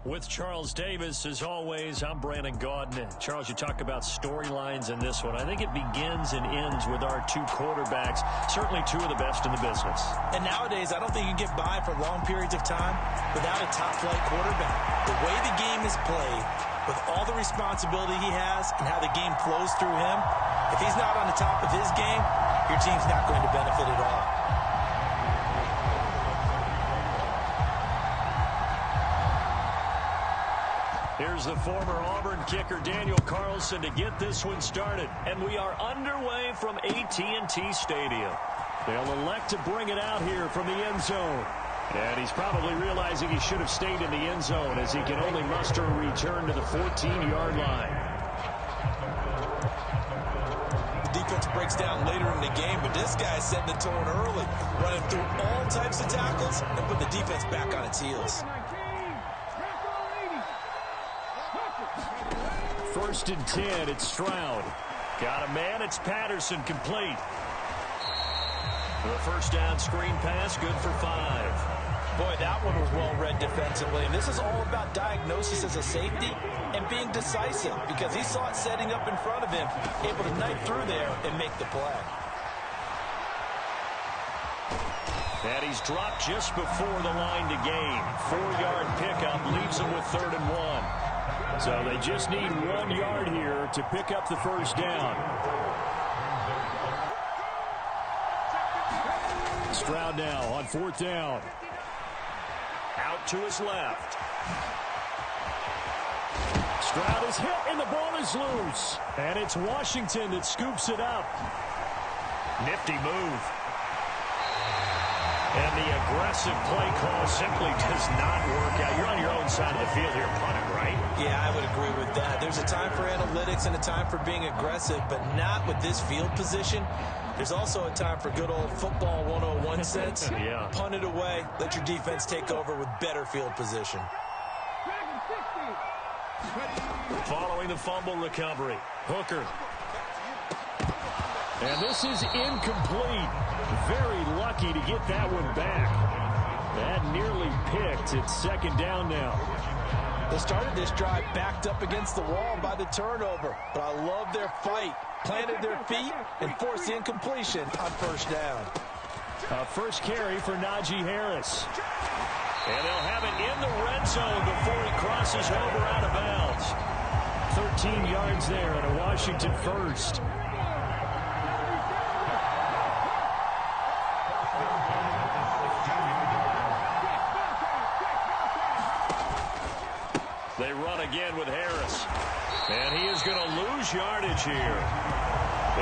With Charles Davis, as always, I'm Brandon Gaudin. Charles, you talk about storylines in this one. I think it begins and ends with our two quarterbacks, certainly two of the best in the business. And nowadays, I don't think you can get by for long periods of time without a top-flight quarterback. The way the game is played, with all the responsibility he has and how the game flows through him, if he's not on the top of his game, your team's not going to benefit at all. Here's the former Auburn kicker, Daniel Carlson, to get this one started. And we are underway from AT&T Stadium. They'll elect to bring it out here from the end zone. And he's probably realizing he should have stayed in the end zone as he can only muster a return to the 14-yard line. The defense breaks down later in the game, but this guy set the tone early, running through all types of tackles and put the defense back on its heels. First and 10, it's Stroud. Got a man, it's Patterson, complete. The first down screen pass, good for 5. Boy, that one was well read defensively, and this is all about diagnosis as a safety and being decisive because he saw it setting up in front of him, able to knife through there and make the play. And he's dropped just before the line to gain. 4-yard pickup leaves him with 3rd and 1. So they just need 1 yard here to pick up the first down. Stroud now on 4th down. Out to his left. Stroud is hit and the ball is loose. And it's Washington that scoops it up. Nifty move. And the aggressive play call simply does not work out. You're on your own side of the field here, punting, right? Yeah, I would agree with that. There's a time for analytics and a time for being aggressive, but not with this field position. There's also a time for good old football 101 sense. Yeah. Punt it away. Let your defense take over with better field position. Following the fumble recovery, Hooker. And this is incomplete. Very lucky to get that one back. That nearly picked. It's 2nd down now. They started this drive backed up against the wall by the turnover, but I love their fight. Planted their feet and forced the incompletion on 1st down. First carry for Najee Harris. And they'll have it in the red zone before he crosses over out of bounds. 13 yards there and a Washington first. They run again with Harris. And he is going to lose yardage here.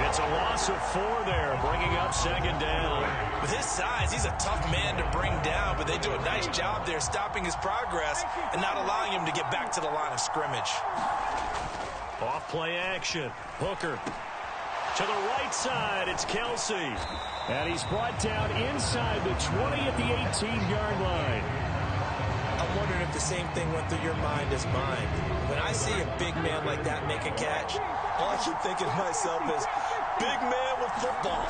It's a loss of 4 there, bringing up 2nd down. With his size, he's a tough man to bring down, but they do a nice job there stopping his progress and not allowing him to get back to the line of scrimmage. Off play action. Hooker. To the right side, it's Kelsey. And he's brought down inside the 20 at the 18-yard line. I'm wondering if the same thing went through your mind as mine. When I see a big man like that make a catch, all I keep thinking to myself is, big man with football.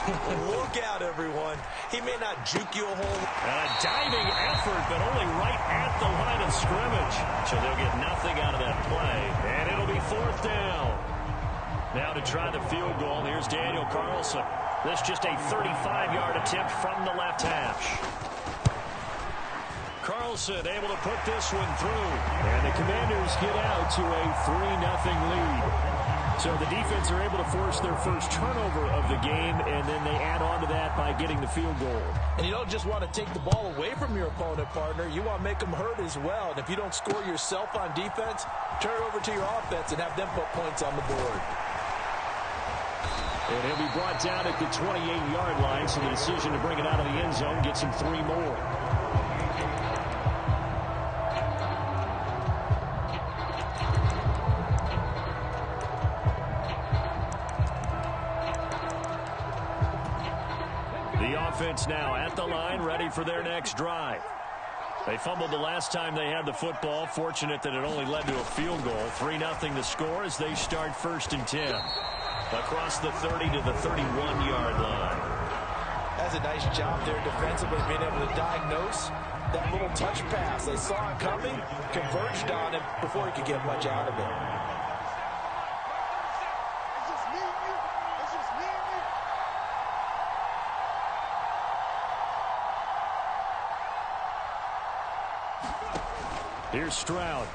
Look out, everyone. He may not juke you a whole lot. And a diving effort, but only right at the line of scrimmage. So they'll get nothing out of that play. And it'll be 4th down. Now to try the field goal, here's Daniel Carlson. This just a 35-yard attempt from the left hash. Carlson able to put this one through. And the Commanders get out to a 3-0 lead. So the defense are able to force their first turnover of the game, and then they add on to that by getting the field goal. And you don't just want to take the ball away from your opponent, partner. You want to make them hurt as well. And if you don't score yourself on defense, turn it over to your offense and have them put points on the board. And he'll be brought down at the 28-yard line, so the decision to bring it out of the end zone gets him 3 more. The offense now at the line, ready for their next drive. They fumbled the last time they had the football. Fortunate that it only led to a field goal. 3-0 the score as they start 1st and 10. Across the 30 to the 31-yard line. As does a nice job there defensively, being able to diagnose that little touch pass. They saw it coming, converged on him before he could get much out of it. Here's Stroud.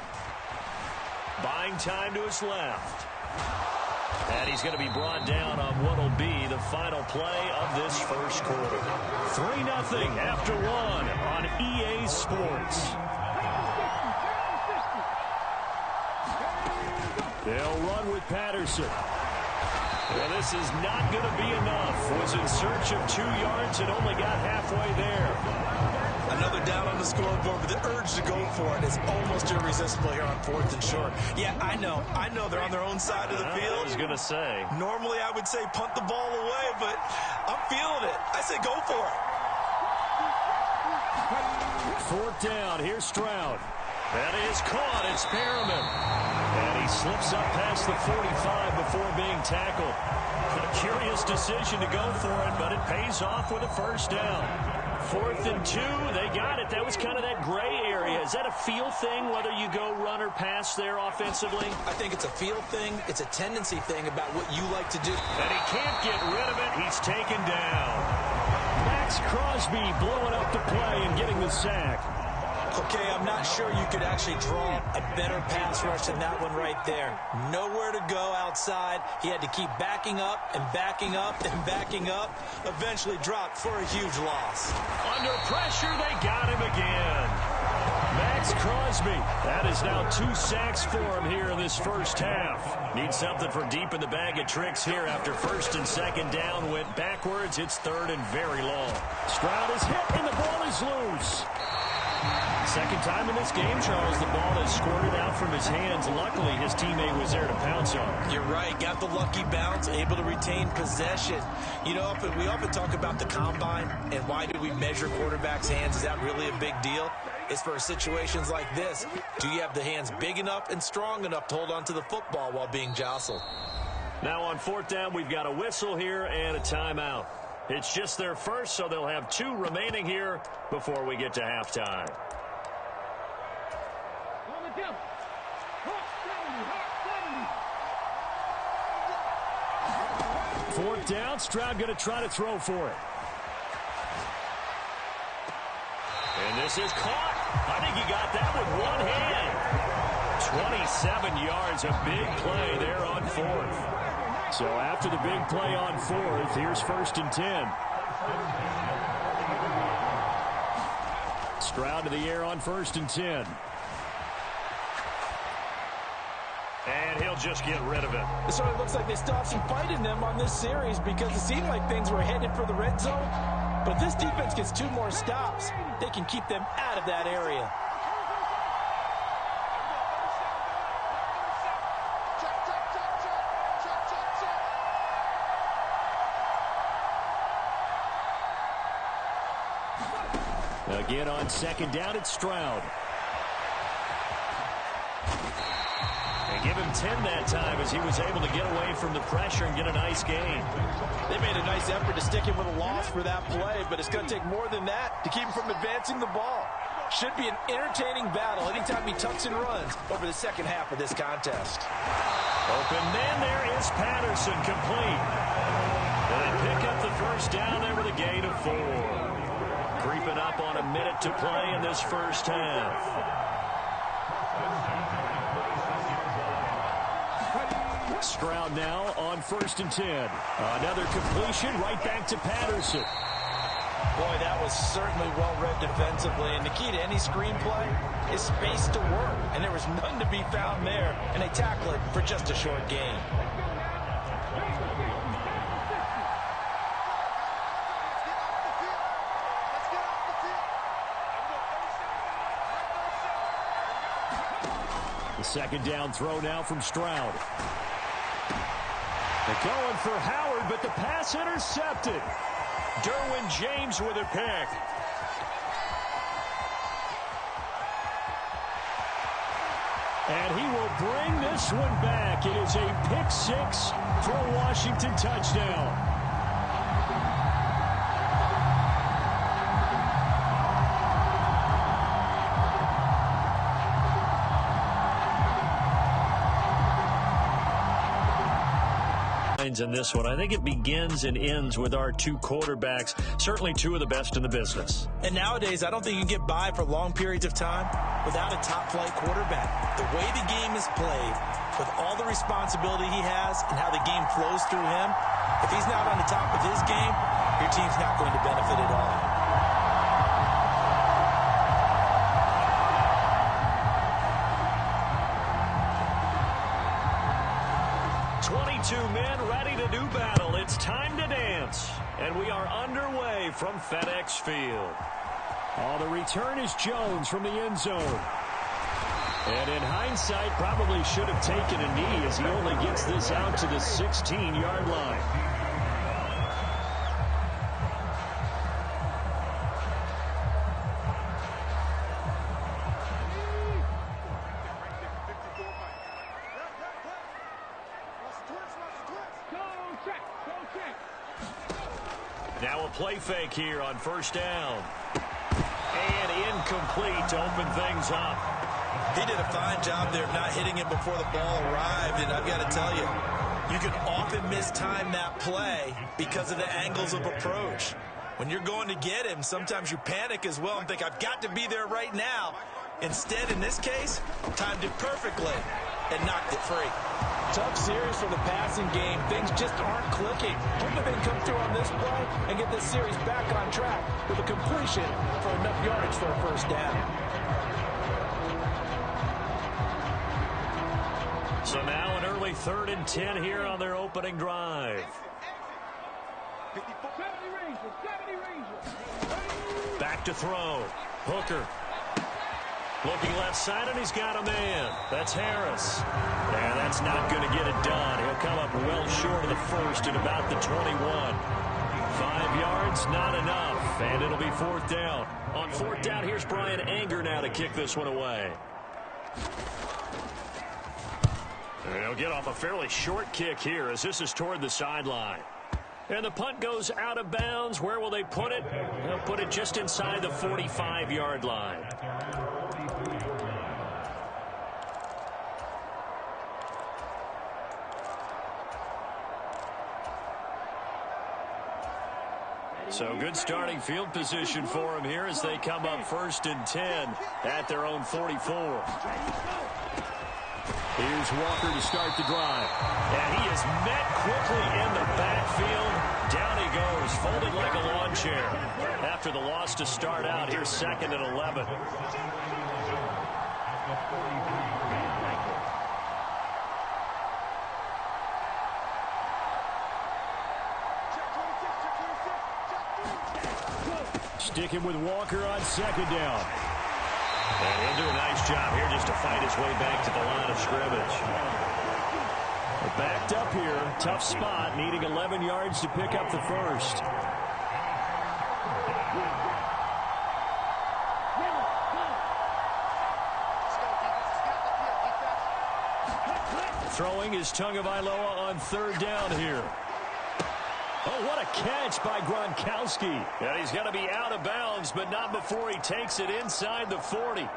Buying time to his left. And he's going to be brought down on what will be the final play of this first quarter. 3-0 after one on EA Sports. They'll run with Patterson. Well, this is not going to be enough. Was in search of 2 yards and only got halfway there. Another down on the scoreboard, but the urge to go for it is almost irresistible here on 4th and short. Yeah, I know they're on their own side of the field. I was going to say. Normally I would say punt the ball away, but I'm feeling it. I say go for it. 4th down. Here's Stroud. That is caught. It's Perriman. And he slips up past the 45 before being tackled. A curious decision to go for it, but it pays off with a first down. 4th and 2, they got it. That was kind of that gray area. Is that a feel thing, whether you go run or pass there offensively? I think it's a feel thing. It's a tendency thing about what you like to do. And he can't get rid of it. He's taken down. Max Crosby blowing up the play and getting the sack. Okay, I'm not sure you could actually draw a better pass rush than that one right there. Nowhere to go outside. He had to keep backing up and backing up and backing up. Eventually dropped for a huge loss. Under pressure, they got him again. Max Crosby. That is now 2 sacks for him here in this first half. Needs something from deep in the bag of tricks here after 1st and 2nd down. Went backwards. It's 3rd and very long. Stroud is hit and the ball is loose. Second time in this game, Charles, the ball has squirted out from his hands. Luckily, his teammate was there to pounce on it. You're right. Got the lucky bounce, able to retain possession. You know, we often talk about the combine and why do we measure quarterbacks' hands? Is that really a big deal? It's for situations like this. Do you have the hands big enough and strong enough to hold on to the football while being jostled? Now on 4th down, we've got a whistle here and a timeout. It's just their first, so they'll have 2 remaining here before we get to halftime. 4th down, Stroud going to try to throw for it. And this is caught. I think he got that with one hand. 27 yards, a big play there on 4th. So after the big play on 4th, here's 1st and 10. Stroud to the air on 1st and 10. And he'll just get rid of it. It sort of looks like they still have some fight in them on this series because it seemed like things were headed for the red zone. But if this defense gets 2 more stops, they can keep them out of that area. Again on 2nd down, it's Stroud. And give him 10 that time as he was able to get away from the pressure and get a nice gain. They made a nice effort to stick him with a loss for that play, but it's going to take more than that to keep him from advancing the ball. Should be an entertaining battle anytime he tucks and runs over the second half of this contest. Open man, there is Patterson, complete. And they pick up the first down there with a gain of 4. Creeping up on a minute to play in this first half. Stroud now on 1st and 10. Another completion right back to Patterson. Boy, that was certainly well-read defensively. And the key to any screenplay is space to work. And there was none to be found there. And they tackle it for just a short gain. The 2nd down throw now from Stroud. They're going for Howard, but the pass intercepted. Derwin James with a pick. And he will bring this one back. It is a pick 6 for a Washington touchdown. lines in this one. I think it begins and ends with our two quarterbacks, certainly two of the best in the business. And nowadays, I don't think you can get by for long periods of time without a top-flight quarterback. The way the game is played, with all the responsibility he has and how the game flows through him, if he's not on the top of his game, your team's not going to benefit at all. 22 men ready to do battle. It's time to dance. And we are underway from FedEx Field. Oh, the return is Jones from the end zone. And in hindsight, probably should have taken a knee as he only gets this out to the 16-yard line. Now a play fake here on first down. And incomplete to open things up. He did a fine job there of not hitting him before the ball arrived, and I've got to tell you, you can often mistime that play because of the angles of approach. When you're going to get him, sometimes you panic as well and think, I've got to be there right now. Instead, in this case, timed it perfectly and knocked it free. Tough series for the passing game. Things just aren't clicking. Hope they can come through on this play and get this series back on track with a completion for enough yardage for a first down. So now an early 3rd and 10 here on their opening drive. Back to throw. Hooker. Looking left side, and he's got a man. That's Harris. And that's not going to get it done. He'll come up well short of the first at about the 21. 5 yards, not enough. And it'll be 4th down. On 4th down, here's Brian Anger now to kick this one away. And he'll get off a fairly short kick here as this is toward the sideline. And the punt goes out of bounds. Where will they put it? They'll put it just inside the 45-yard line. So good starting field position for them here as they come up 1st and 10 at their own 44. Here's Walker to start the drive. And he is met quickly in the backfield. Down he goes, folded like a lawn chair. After the loss to start out, here's 2nd and 11. Sticking with Walker on 2nd down. And he'll do a nice job here just to fight his way back to the line of scrimmage. They're backed up here. Tough spot, needing 11 yards to pick up the first. Throwing is Tagovailoa on 3rd down here. Oh, what a catch by Gronkowski. And he's going to be out of bounds, but not before he takes it inside the 40.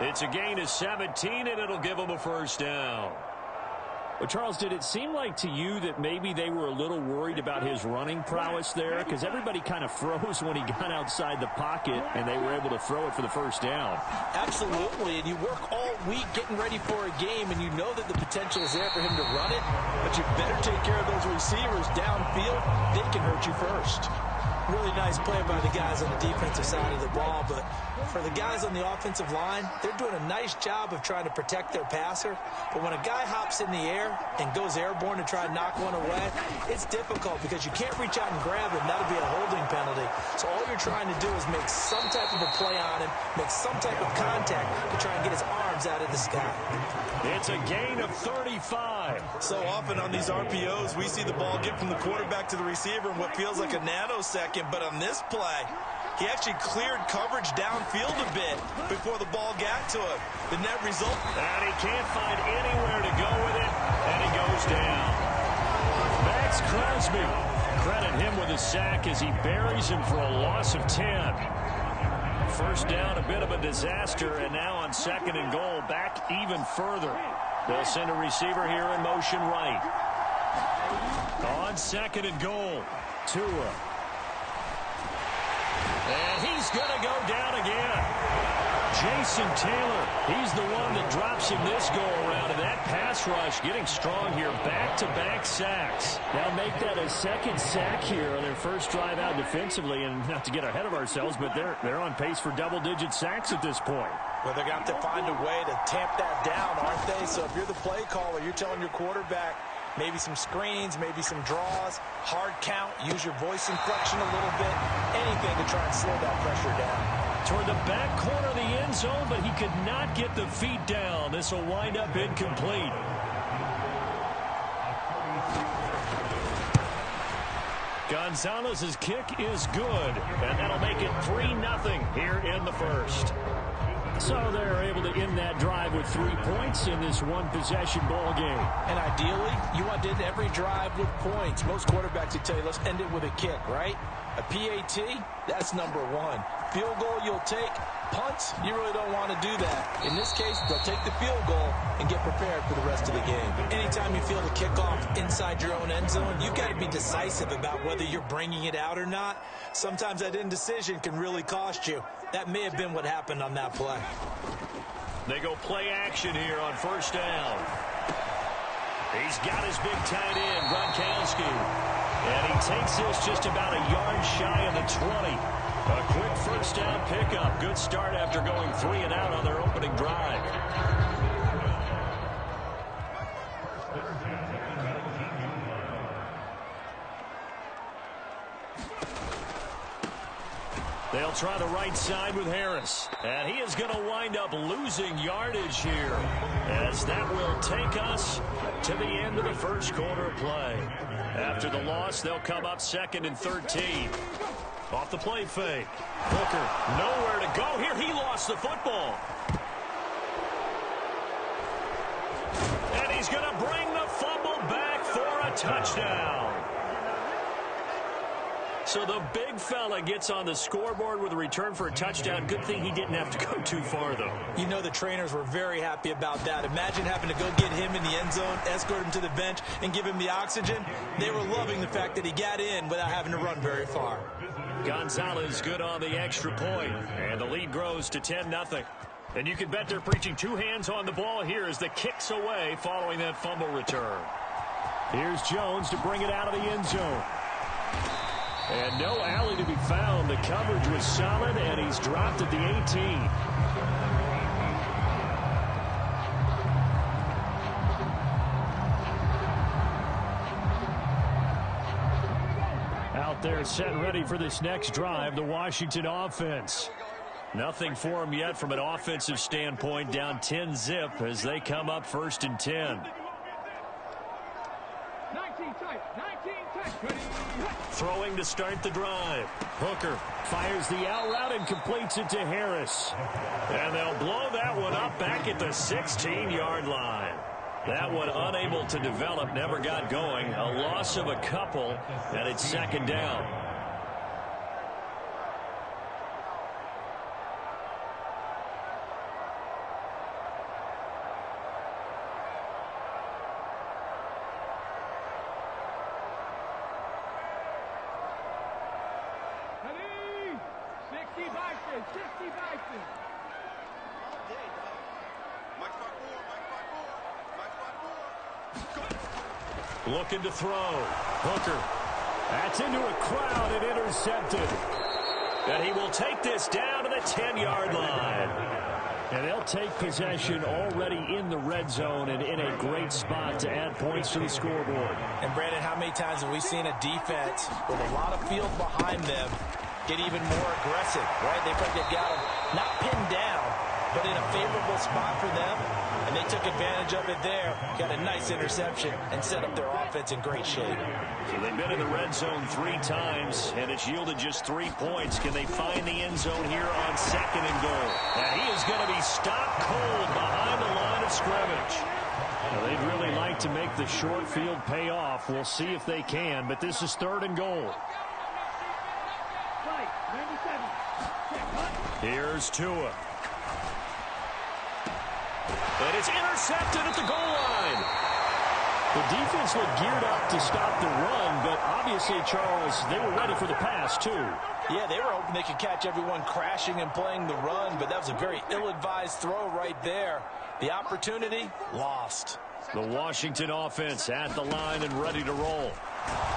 It's a gain of 17, and it'll give him a first down. Well, Charles, did it seem like to you that maybe they were a little worried about his running prowess there? Because everybody kind of froze when he got outside the pocket, and they were able to throw it for the first down. Absolutely, and you work all week getting ready for a game, and you know that the potential is there for him to run it, but you better take care of those receivers downfield. They can hurt you first. Really nice play by the guys on the defensive side of the ball, but for the guys on the offensive line, they're doing a nice job of trying to protect their passer. But when a guy hops in the air and goes airborne to try and knock one away, it's difficult because you can't reach out and grab him. That'll be a holding penalty. So all you're trying to do is make some type of a play on him, make some type of contact to try and get his arms out of the sky. It's a gain of 35. So often on these RPOs, we see the ball get from the quarterback to the receiver in what feels like a nanosecond. But on this play, he actually cleared coverage downfield a bit before the ball got to him. The net result. And he can't find anywhere to go with it, and he goes down. Max Crosby. Credit him with a sack as he buries him for a loss of 10. First down, a bit of a disaster, and now on 2nd and goal, back even further. They'll send a receiver here in motion right. On second and goal, Tua. And he's going to go down again. Jason Taylor, he's the one that drops him this go-around. And that pass rush getting strong here. Back-to-back sacks. Now make that a second sack here on their first drive out defensively. And not to get ahead of ourselves, but they're on pace for double-digit sacks at this point. Well, they're going to have to find a way to tamp that down, aren't they? So if you're the play caller, you're telling your quarterback, maybe some screens, maybe some draws, hard count, use your voice inflection a little bit, anything to try and slow that pressure down. Toward the back corner of the end zone, but he could not get the feet down. This will wind up incomplete. Gonzalez's kick is good, and that'll make it 3-0 here in the first. So they're able to end that drive with 3 points in this one-possession ball game. And ideally, you want to end every drive with points. Most quarterbacks would tell you, let's end it with a kick, right? A PAT, that's number one. Field goal you'll take. Punts, you really don't want to do that. In this case, they'll take the field goal and get prepared for the rest of the game. Anytime you feel the kickoff inside your own end zone, you've got to be decisive about whether you're bringing it out or not. Sometimes that indecision can really cost you. That may have been what happened on that play. They go play action here on first down. He's got his big tight end, Gronkowski. And he takes this just about a yard shy of the 20. A quick first down pickup. Good start after going 3 and out on their opening drive. They'll try the right side with Harris. And he is going to wind up losing yardage here, as that will take us to the end of the first quarter of play. After the loss, they'll come up 2nd and 13. Off the play fake. Hooker, nowhere to go here. He lost the football. And he's going to bring the fumble back for a touchdown. So the big fella gets on the scoreboard with a return for a touchdown. Good thing he didn't have to go too far, though. You know the trainers were very happy about that. Imagine having to go get him in the end zone, escort him to the bench, and give him the oxygen. They were loving the fact that he got in without having to run very far. Gonzalez good on the extra point, and the lead grows to 10-0. And you can bet they're preaching 2 hands on the ball here as the kick's away following that fumble return. Here's Jones to bring it out of the end zone. And no alley to be found. The coverage was solid, and he's dropped at the 18. Out there set and ready for this next drive, the Washington offense. Nothing for them yet from an offensive standpoint, down 10-zip as they come up 1st and 10. Throwing to start the drive. Hooker fires the out route and completes it to Harris. And they'll blow that one up back at the 16-yard line. That one unable to develop, never got going. A loss of a couple, and it's 2nd down. Looking to throw. Hooker. That's into a crowd and intercepted. And he will take this down to the 10-yard line. And they'll take possession already in the red zone and in a great spot to add points to the scoreboard. And, Brandon, how many times have we seen a defense with a lot of field behind them get even more aggressive, right? They've got them not pinned down, but in a favorable spot for them, and they took advantage of it there, got a nice interception, and set up their offense in great shape. So they've been in the red zone 3 times, and it's yielded just 3 points. Can they find the end zone here on 2nd and goal? And he is going to be stopped cold behind the line of scrimmage. Well, they'd really like to make the short field pay off. We'll see if they can, but this is 3rd and goal. Here's Tua. And it's intercepted at the goal line. The defense looked geared up to stop the run, but obviously, Charles, they were ready for the pass, too. Yeah, they were hoping they could catch everyone crashing and playing the run, but that was a very ill-advised throw right there. The opportunity, lost. The Washington offense at the line and ready to roll.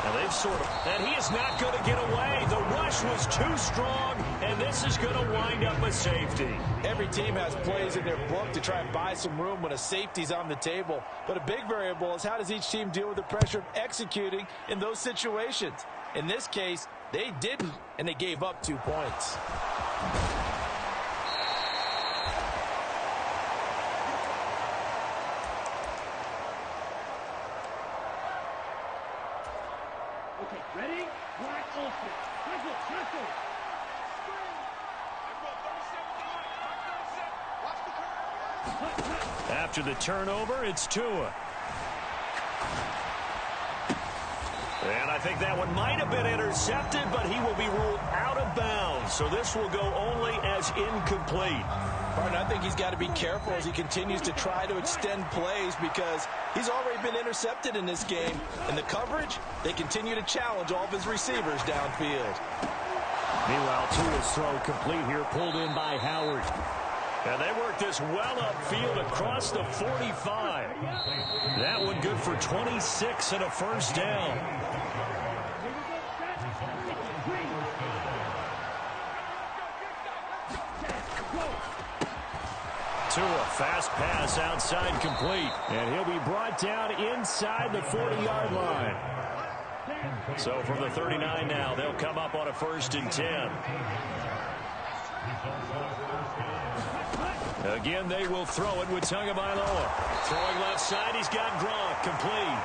Now they've sort of, and he is not going to get away. The rush was too strong, and this is going to wind up a safety. Every team has plays in their book to try and buy some room when a safety's on the table. But a big variable is how does each team deal with the pressure of executing in those situations. In this case, they didn't, and they gave up 2 points. Okay, ready? Black open. Tackle. After the turnover, it's Tua. And I think that one might have been intercepted, but he will be ruled out of bounds. So this will go only as incomplete. Martin, I think he's got to be careful as he continues to try to extend plays because he's already been intercepted in this game. And the coverage, they continue to challenge all of his receivers downfield. Meanwhile, Tua's throw complete here, pulled in by Howard. And they work this well upfield across the 45. That one good for 26 and a first down. Tua, fast pass outside complete. And he'll be brought down inside the 40-yard line. So from the 39 now, they'll come up on a 1st and 10. Again, they will throw it with Tagovailoa. Throwing left side, he's got Gronk, complete.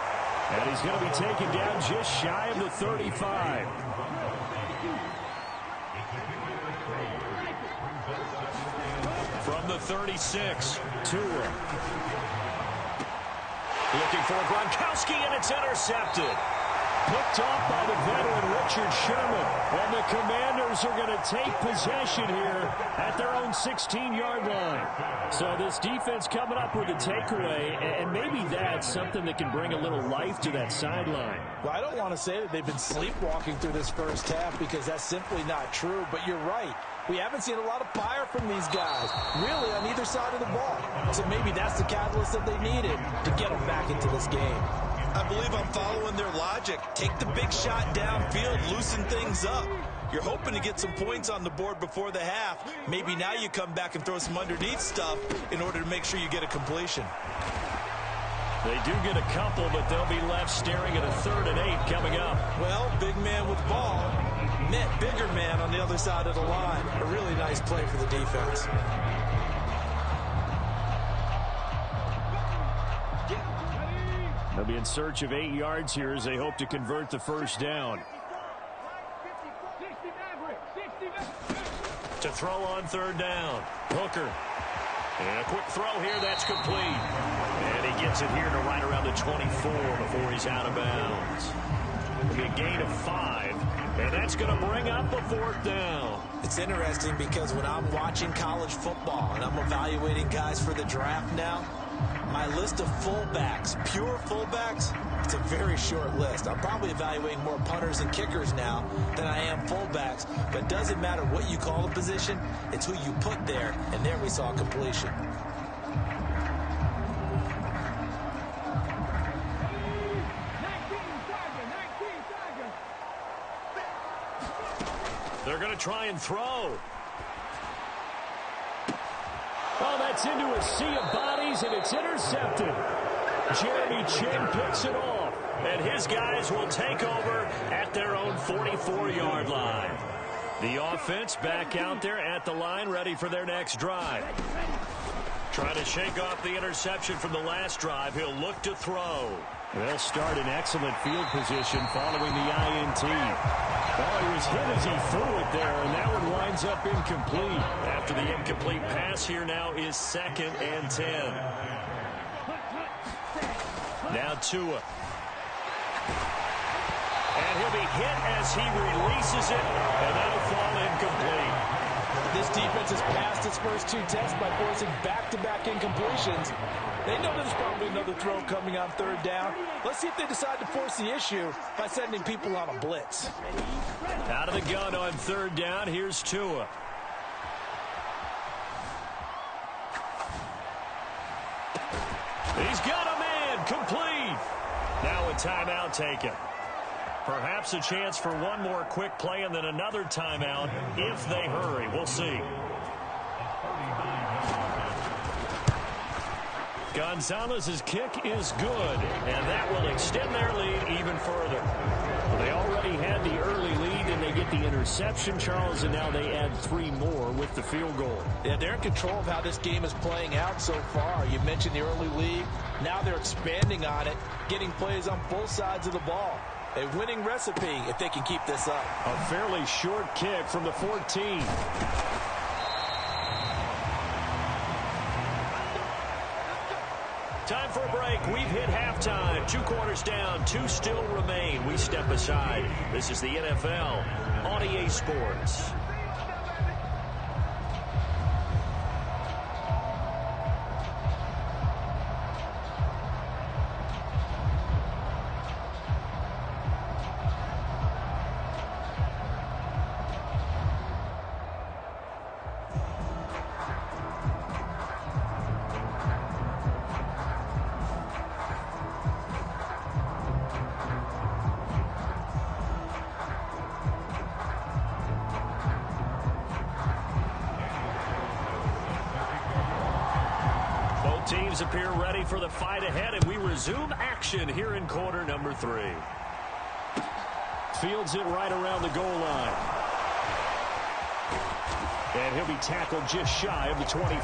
And he's going to be taken down just shy of the 35. From the 36, Tua. Looking for Gronkowski, and it's intercepted. Picked off by the veteran Richard Sherman. And the Commanders are going to take possession here at their own 16-yard line. So this defense coming up with a takeaway, and maybe that's something that can bring a little life to that sideline. Well, I don't want to say that they've been sleepwalking through this first half because that's simply not true, but you're right. We haven't seen a lot of fire from these guys, really, on either side of the ball. So maybe that's the catalyst that they needed to get them back into this game. I believe I'm following their logic. Take the big shot downfield, loosen things up. You're hoping to get some points on the board before the half. Maybe now you come back and throw some underneath stuff in order to make sure you get a completion. They do get a couple, but they'll be left staring at a 3rd and 8 coming up. Well, big man with ball met bigger man on the other side of the line. A really nice play for the defense. They'll be in search of 8 yards here as they hope to convert the first down. To throw on 3rd down. Hooker. And a quick throw here, that's complete. And he gets it here to right around the 24 before he's out of bounds. It'll be a gain of 5. And that's going to bring up a 4th down. It's interesting because when I'm watching college football and I'm evaluating guys for the draft now, my list of fullbacks, pure fullbacks, it's a very short list. I'm probably evaluating more punters and kickers now than I am fullbacks. But it doesn't matter what you call the position, it's who you put there. And there we saw completion. They're going to try and throw. Oh, that's into a sea of bodies, and it's intercepted. Jeremy Chin picks it off. And his guys will take over at their own 44-yard line. The offense back out there at the line, ready for their next drive. Trying to shake off the interception from the last drive. He'll look to throw. They'll start in excellent field position following the INT. Well, he was hit as he threw it there, and that one winds up incomplete. After the incomplete pass, here now is 2nd and 10. Now Tua. And he'll be hit as he releases it, and that'll fall incomplete. This defense has passed its first two tests by forcing back-to-back incompletions. They know there's probably another throw coming on third down. Let's see if they decide to force the issue by sending people on a blitz. Out of the gun on third down, here's Tua. He's got a man, complete. Now a timeout taken. Perhaps a chance for one more quick play and then another timeout if they hurry. We'll see. Gonzalez's kick is good, and that will extend their lead even further. They already had the early lead, and they get the interception, Charles, and now they add 3 more with the field goal. Yeah, they're in control of how this game is playing out so far. You mentioned the early lead. Now they're expanding on it, getting plays on both sides of the ball. A winning recipe if they can keep this up. A fairly short kick from the 14. Time for a break. We've hit halftime. 2 quarters down. 2 still remain. We step aside. This is the NFL on EA Sports. Teams appear ready for the fight ahead, and we resume action here in quarter number 3. Fields it right around the goal line. And he'll be tackled just shy of the 25.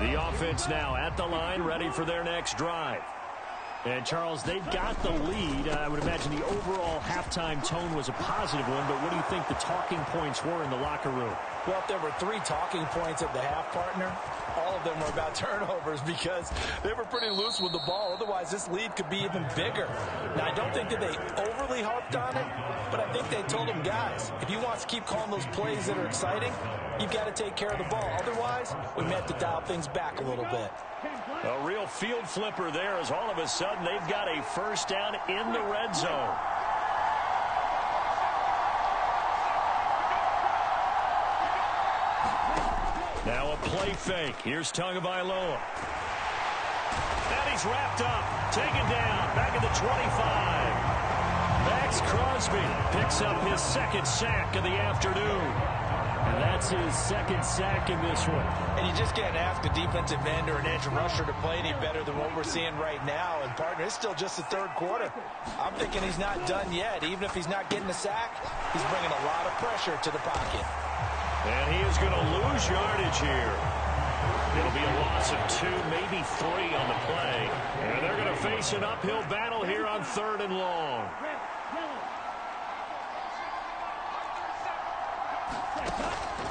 The offense now at the line, ready for their next drive. And, Charles, they've got the lead. I would imagine the overall halftime tone was a positive one, but what do you think the talking points were in the locker room? Well, if there were 3 talking points at the half, partner, all of them were about turnovers because they were pretty loose with the ball. Otherwise, this lead could be even bigger. Now, I don't think that they overly harped on it, but I think they told them, guys, if you want to keep calling those plays that are exciting, you've got to take care of the ball. Otherwise, we may have to dial things back a little bit. A real field flipper there as all of a sudden they've got a first down in the red zone. Now a play fake. Here's Tagovailoa. And he's wrapped up. Taken down. Back at the 25. Max Crosby picks up his 2nd sack of the afternoon. And that's his 2nd sack in this one. And you just can't ask a defensive end or an edge rusher to play any better than what we're seeing right now. And, partner, it's still just the 3rd quarter. I'm thinking he's not done yet. Even if he's not getting a sack, he's bringing a lot of pressure to the pocket. And he is going to lose yardage here. It'll be a loss of 2, maybe 3 on the play. And they're going to face an uphill battle here on 3rd and long.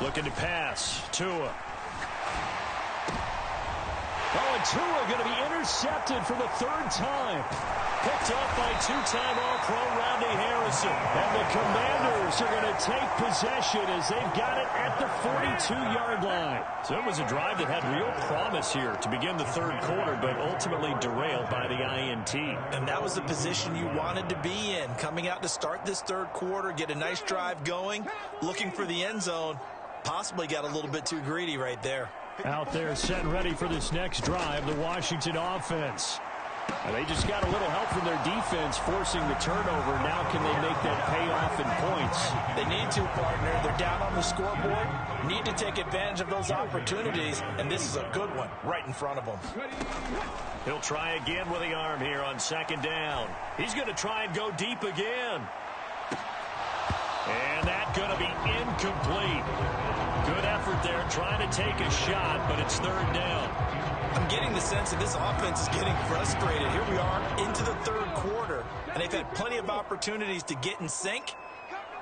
Looking to pass. Tua. Oh, and Tua going to be intercepted for the 3rd time. Picked up by 2-time All-Pro Rodney Harrison. And the Commanders are going to take possession as they've got it at the 42-yard line. So it was a drive that had real promise here to begin the 3rd quarter, but ultimately derailed by the INT. And that was the position you wanted to be in. Coming out to start this 3rd quarter, get a nice drive going, looking for the end zone. Possibly got a little bit too greedy right there. Out there set and ready for this next drive, the Washington offense. And they just got a little help from their defense forcing the turnover. Now can they make that pay off in points? They need to, partner. They're down on the scoreboard. Need to take advantage of those opportunities, and this is a good one right in front of them. He'll try again with the arm here on 2nd down. He's going to try and go deep again. And that's going to be incomplete. Good effort there trying to take a shot, but it's 3rd down. I'm getting the sense that this offense is getting frustrated. Here we are into the 3rd quarter, and they've had plenty of opportunities to get in sync,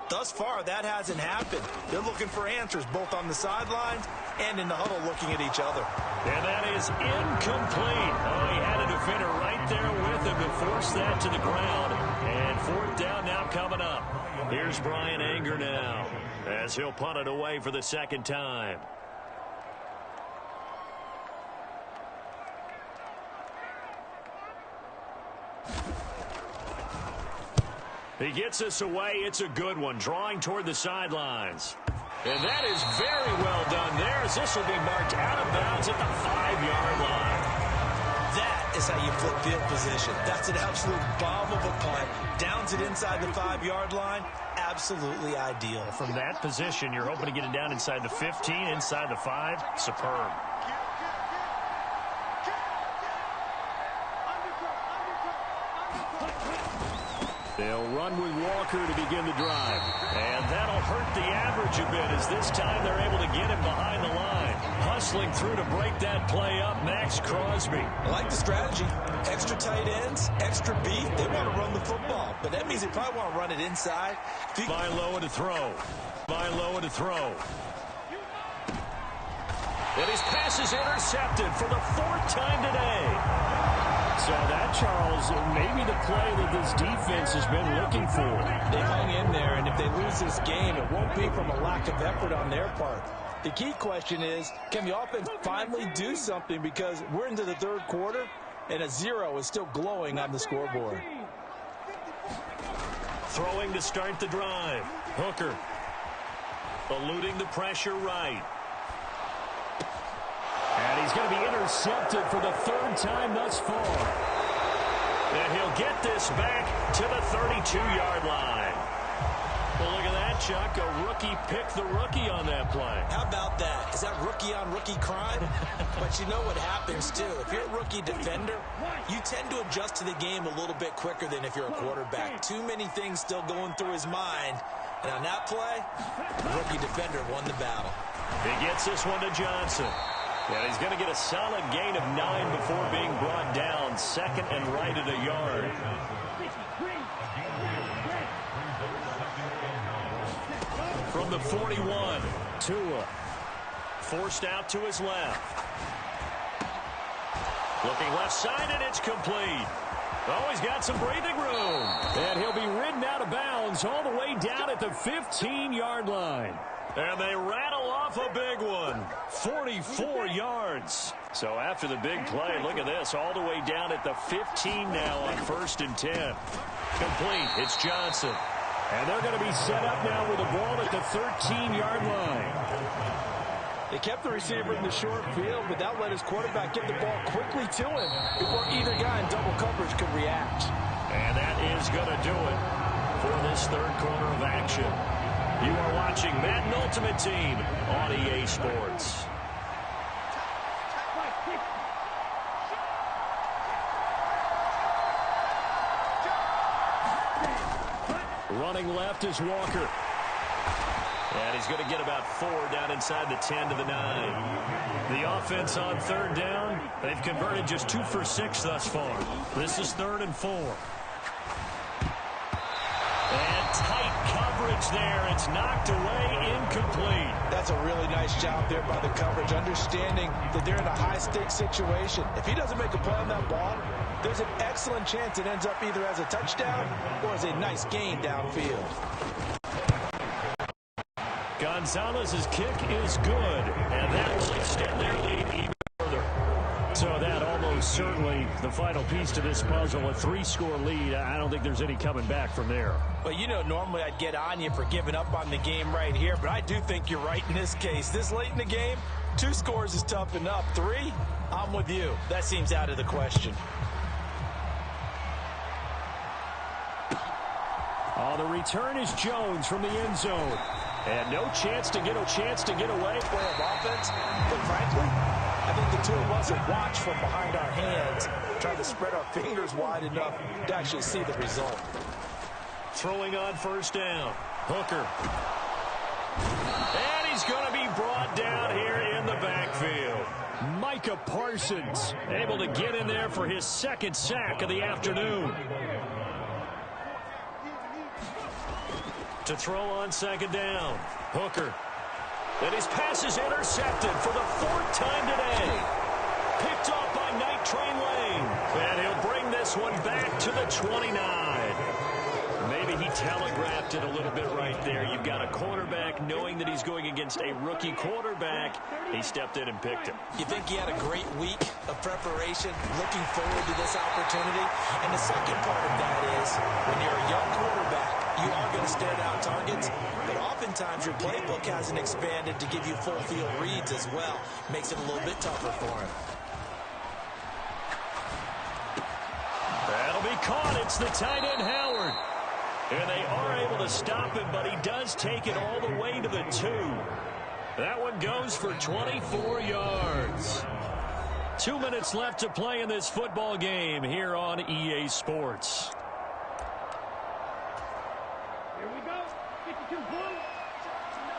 Thus far, that hasn't happened. They're looking for answers both on the sidelines and in the huddle looking at each other. And that is incomplete. Oh, he had a defender right there with him to force that to the ground. And fourth down now coming up. Here's Brian Anger now as he'll punt it away for the second time. He gets us away. It's a good one, drawing toward the sidelines. And that is very well done there, as this will be marked out of bounds at the 5-yard line. That is how you flip field position. That's an absolute bomb of a punt. Downs it inside the 5-yard line. Absolutely ideal. From that position, you're hoping to get it down inside the 15, inside the 5. Superb. They'll run with Walker to begin the drive. And that'll hurt the average a bit, as this time they're able to get him behind the line. Hustling through to break that play up, Max Crosby. I like the strategy. Extra tight ends, extra beat. They want to run the football, but that means they probably want to run it inside. By low to throw. By low to throw. And his pass is intercepted for the 4th time today. So that, Charles, may be the play that this defense has been looking for. They hung in there, and if they lose this game, it won't be from a lack of effort on their part. The key question is, can the offense finally do something, because we're into the 3rd quarter, and a 0 is still glowing on the scoreboard. Throwing to start the drive. Hooker. Eluding the pressure right. And he's going to be intercepted for the 3rd time thus far. And he'll get this back to the 32-yard line. Well, look at that, Chuck. A rookie picked the rookie on that play. How about that? Is that rookie-on-rookie crime? But you know what happens, too. If you're a rookie defender, you tend to adjust to the game a little bit quicker than if you're a quarterback. Too many things still going through his mind. And on that play, the rookie defender won the battle. He gets this one to Johnson. And he's going to get a solid gain of 9 before being brought down. 2nd and right at a yard. From the 41, Tua. Forced out to his left. Looking left side, and it's complete. Oh, he's got some breathing room. And he'll be ridden out of bounds all the way down at the 15-yard line. And they rattle off a big one. 44 yards. So after the big play, look at this. All the way down at the 15 now on 1st and 10. Complete. It's Johnson. And they're going to be set up now with the ball at the 13-yard line. They kept the receiver in the short field, but that let his quarterback get the ball quickly to him before either guy in double coverage could react. And that is going to do it for this 3rd quarter of action. You are watching Madden Ultimate Team on EA Sports. Running left is Walker. And he's going to get about 4 down inside the 10 to the 9. The offense on 3rd down, they've converted just 2 for 6 thus far. This is 3rd and 4. And tight coverage there. It's knocked away, incomplete. That's a really nice job there by the coverage, understanding that they're in a high-stakes situation. If he doesn't make a play on that ball, there's an excellent chance it ends up either as a touchdown or as a nice gain downfield. Gonzalez's kick is good, and that will extend their lead even further. So that almost certainly the final piece to this puzzle, a 3-score lead. I don't think there's any coming back from there. Well, you know, normally I'd get on you for giving up on the game right here, but I do think you're right in this case. This late in the game, 2 scores is tough enough. 3, I'm with you. That seems out of the question. Oh, the return is Jones from the end zone. And no chance to get away. Play of offense, but frankly, I think the 2 of us have watched from behind our hands, trying to spread our fingers wide enough to actually see the result. Throwing on 1st down. Hooker. And he's going to be brought down here in the backfield. Micah Parsons able to get in there for his 2nd sack of the afternoon. To throw on second down. Hooker. And his pass is intercepted for the 4th time today. Picked off by Night Train Lane. And he'll bring this one back to the 29. Maybe he telegraphed it a little bit right there. You've got a quarterback knowing that he's going against a rookie quarterback. He stepped in and picked him. You think he had a great week of preparation, looking forward to this opportunity? And the second part of that is, when you're a young quarterback, you are going to stare down targets, but oftentimes your playbook hasn't expanded to give you full field reads as well. Makes it a little bit tougher for him. That'll be caught. It's the tight end, Howard. And they are able to stop him, but he does take it all the way to the 2. That one goes for 24 yards. 2 minutes left to play in this football game here on EA Sports. Here we go. 52 blue.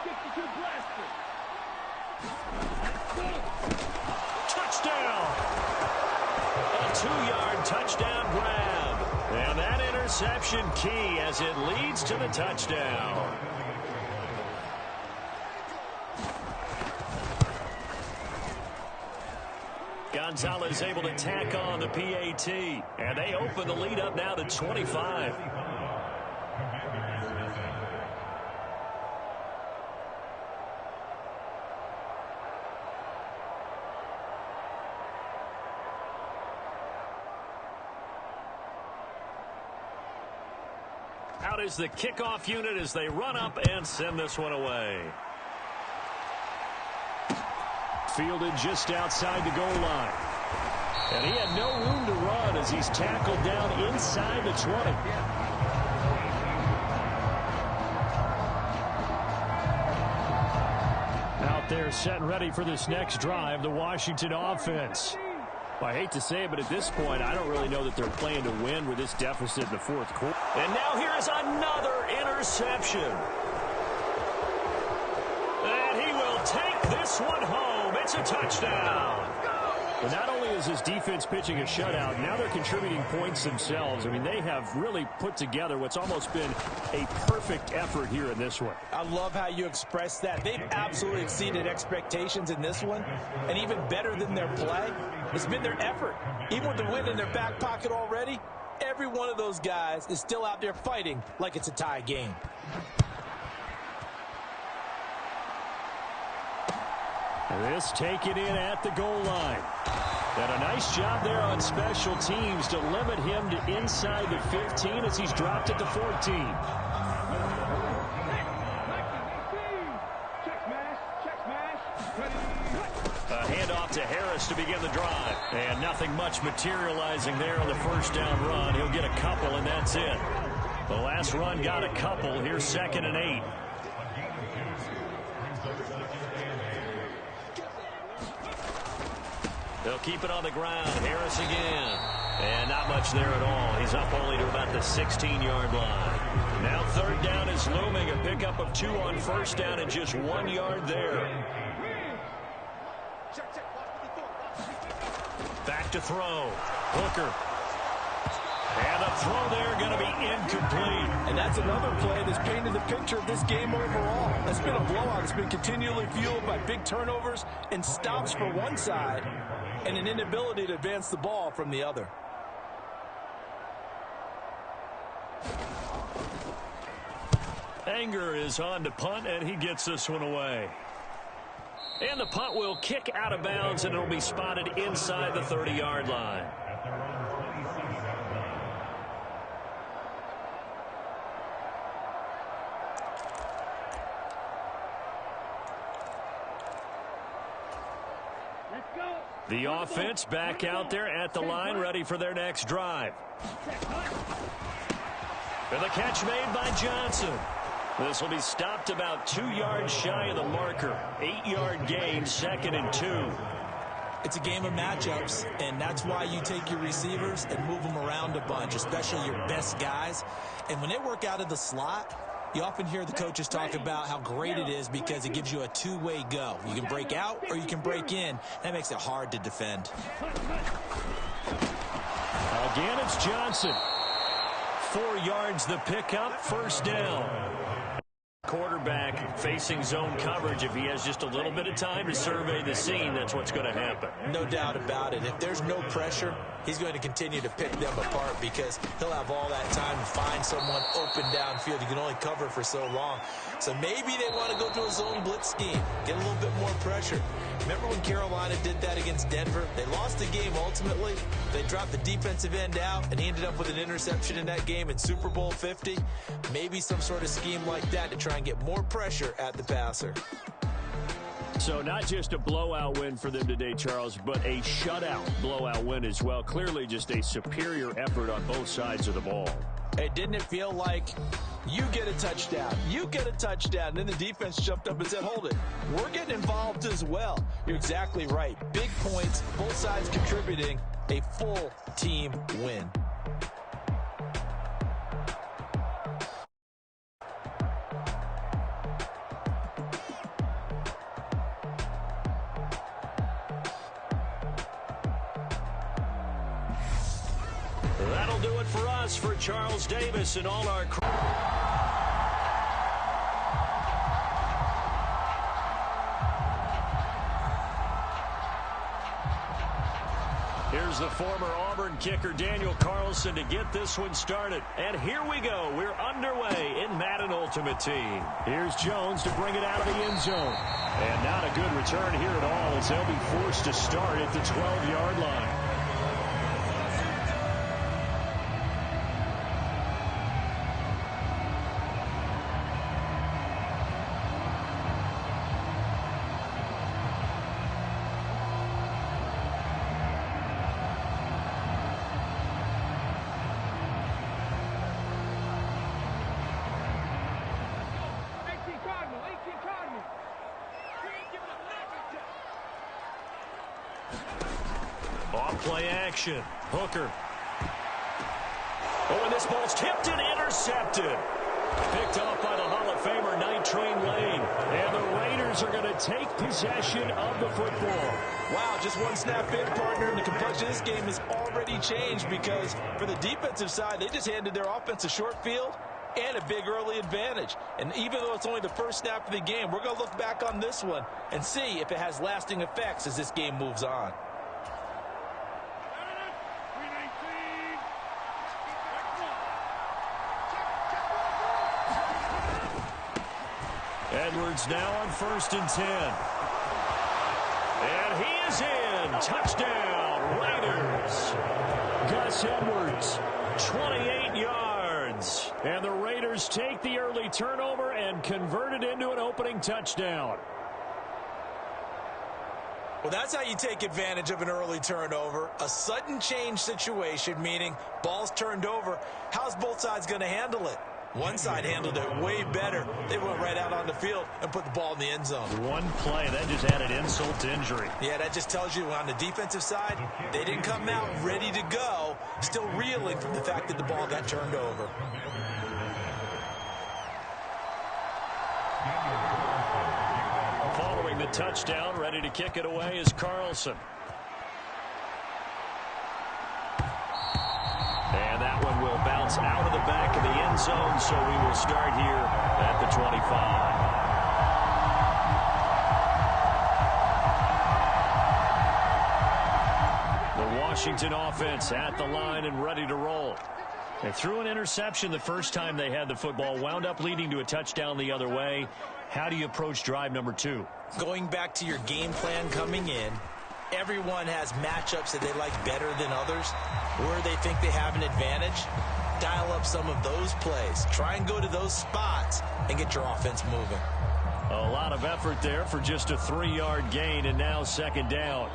52 blaster. Let's go. Touchdown. A 2-yard touchdown grab. And that interception key as it leads to the touchdown. Gonzalez able to tack on the PAT. And they open the lead up now to 25. Out is the kickoff unit as they run up and send this one away. Fielded just outside the goal line. And he had no room to run as he's tackled down inside the 20. Out there set and ready for this next drive, the Washington offense. Well, I hate to say it, but at this point, I don't really know that they're playing to win with this deficit in the 4th quarter. And now here is another interception. And he will take this one home. It's a touchdown. But not only is his defense pitching a shutout, now they're contributing points themselves. I mean, they have really put together what's almost been a perfect effort here in this one. I love how you express that. They've absolutely exceeded expectations in this one. And even better than their play, it's been their effort. Even with the win in their back pocket already, every one of those guys is still out there fighting like it's a tie game. This taken in at the goal line. And a nice job there on special teams to limit him to inside the 15 as he's dropped it to 14. Check smash. A handoff to Harris to begin the drive. And nothing much materializing there on the first down run. He'll get a couple, and that's it. The last run got a couple. Here's 2nd and 8. They'll keep it on the ground. Harris again. And not much there at all. He's up only to about the 16-yard line. Now 3rd down is looming. A pickup of 2 on 1st down and just 1 yard there. Back to throw. Hooker. And a throw there going to be incomplete. And that's another play that's painted the picture of this game overall. It's been a blowout. It's been continually fueled by big turnovers and stops for one side and an inability to advance the ball from the other. Anger is on to punt, and he gets this one away. And the punt will kick out of bounds, and it'll be spotted inside the 30-yard line. The offense back out there at the line, ready for their next drive. And the catch made by Johnson. This will be stopped about 2 yards shy of the marker. 8-yard gain, 2nd and 2. It's a game of matchups, and that's why you take your receivers and move them around a bunch, especially your best guys. And when they work out of the slot, you often hear the coaches talk about how great it is because it gives you a two-way go. You can break out or you can break in. That makes it hard to defend. Again, it's Johnson. 4 yards the pickup, 1st down. quarterback facing zone coverage, if he has just a little bit of time to survey the scene, that's what's going to happen. No doubt about it. If there's no pressure, he's going to continue to pick them apart because he'll have all that time to find someone open downfield. You can only cover for so long. So maybe they want to go to a zone blitz scheme, get a little bit more pressure. Remember when Carolina did that against Denver? They lost the game ultimately. They dropped the defensive end out, and he ended up with an interception in that game in Super Bowl 50. Maybe some sort of scheme like that to try and get more pressure at the passer. So not just a blowout win for them today, Charles, but a shutout blowout win as well. Clearly just a superior effort on both sides of the ball. Hey, didn't it feel like you get a touchdown, you get a touchdown, and then the defense jumped up and said, hold it, we're getting involved as well. You're exactly right. Big points, both sides contributing, a full team win. That'll do it for us, for Charles Davis and all our crew. Here's the former Auburn kicker Daniel Carlson to get this one started. And here we go. We're underway in Madden Ultimate Team. Here's Jones to bring it out of the end zone. And not a good return here at all as they'll be forced to start at the 12-yard line. Play action. Hooker. Oh, and this ball's tipped and intercepted. Picked off by the Hall of Famer, Night Train Lane. And the Raiders are going to take possession of the football. Wow, just one snap in, partner, and the complexion of this game has already changed because for the defensive side, they just handed their offense a short field and a big early advantage. And even though it's only the first snap of the game, we're going to look back on this one and see if it has lasting effects as this game moves on. Edwards now on 1st and 10. And he is in. Touchdown, Raiders. Gus Edwards, 28 yards. And the Raiders take the early turnover and convert it into an opening touchdown. Well, that's how you take advantage of an early turnover. A sudden change situation, meaning ball's turned over. How's both sides going to handle it? One side handled it way better. They went right out on the field and put the ball in the end zone. One play, that just added insult to injury. Yeah, that just tells you on the defensive side, they didn't come out ready to go, still reeling from the fact that the ball got turned over. Following the touchdown, ready to kick it away is Carlson. And that one will bounce out of the back of the end zone, so we will start here at the 25. The Washington offense at the line and ready to roll. They threw an interception the first time they had the football, wound up leading to a touchdown the other way. How do you approach drive number 2? Going back to your game plan coming in, everyone has matchups that they like better than others, where they think they have an advantage. Dial up some of those plays. Try and go to those spots and get your offense moving. A lot of effort there for just a 3-yard gain, and now 2nd down.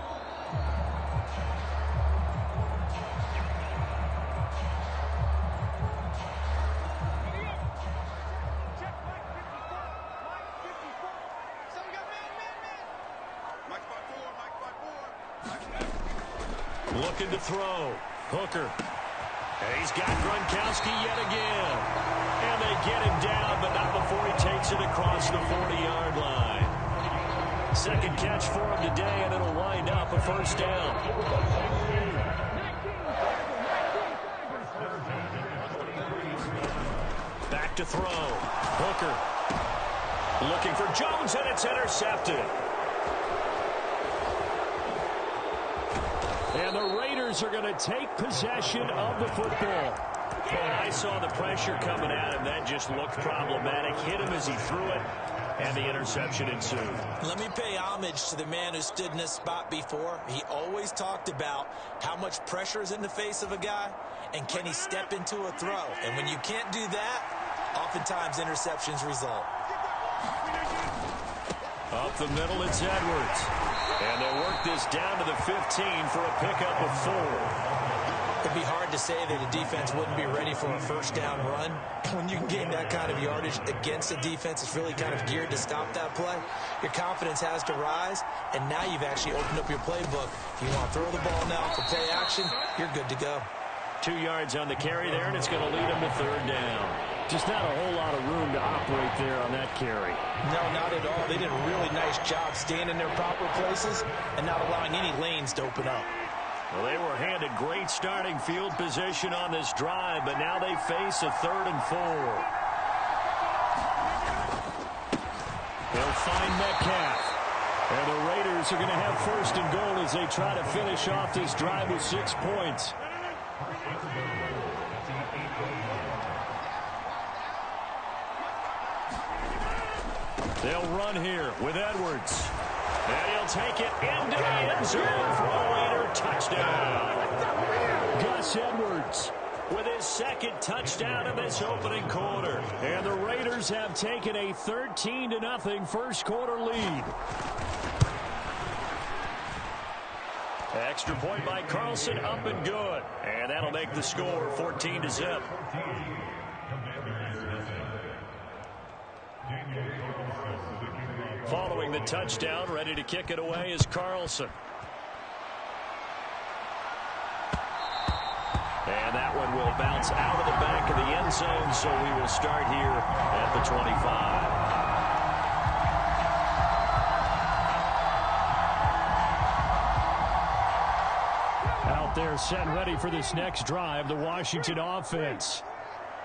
Looking to throw. Hooker. And he's got Gronkowski yet again. And they get him down, but not before he takes it across the 40-yard line. Second catch for him today, and it'll wind up a 1st down. Back to throw. Hooker. Looking for Jones, and it's intercepted. And the Raiders are going to take possession of the football. And I saw the pressure coming at him. That just looked problematic. Hit him as he threw it, and the interception ensued. Let me pay homage to the man who stood in this spot before. He always talked about how much pressure is in the face of a guy, and can he step into a throw. And when you can't do that, oftentimes interceptions result. Up the middle, it's Edwards. And they'll work this down to the 15 for a pickup of 4. It'd be hard to say that a defense wouldn't be ready for a first down run. When you can gain that kind of yardage against a defense that's really kind of geared to stop that play, your confidence has to rise, and now you've actually opened up your playbook. If you want to throw the ball now for play action, you're good to go. 2 yards on the carry there, and it's going to lead them to 3rd down. Just not a whole lot of room to operate there on that carry. No, not at all. They did a really nice job staying in their proper places and not allowing any lanes to open up. Well, they were handed great starting field position on this drive, but now they face a 3rd and 4. They'll find Metcalf. And the Raiders are going to have 1st and goal as they try to finish off this drive with 6 points. They'll run here with Edwards. And he'll take it into the end zone for a later touchdown. Gus Edwards with his 2nd touchdown in this opening quarter. And the Raiders have taken a 13-0 first quarter lead. Extra point by Carlson, up and good. And that'll make the score 14-0. Following the touchdown, ready to kick it away is Carlson. And that one will bounce out of the back of the end zone, so we will start here at the 25. They're set and ready for this next drive, the Washington offense.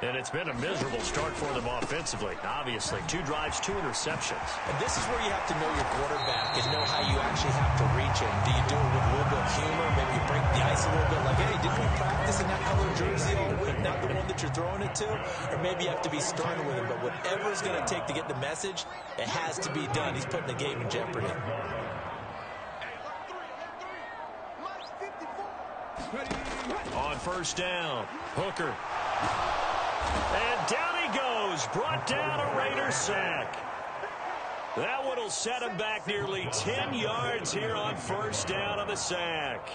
And it's been a miserable start for them offensively, obviously. 2 drives, 2 interceptions. And this is where you have to know your quarterback and know how you actually have to reach him. Do you do it with a little bit of humor? Maybe you break the ice a little bit, like, hey, didn't we practice in that color jersey all week, not the one that you're throwing it to? Or maybe you have to be stern with him. But whatever it's going to take to get the message, it has to be done. He's putting the game in jeopardy. On 1st down, Hooker. And down he goes, brought down a Raider sack. That one will set him back nearly 10 yards here on 1st down on the sack.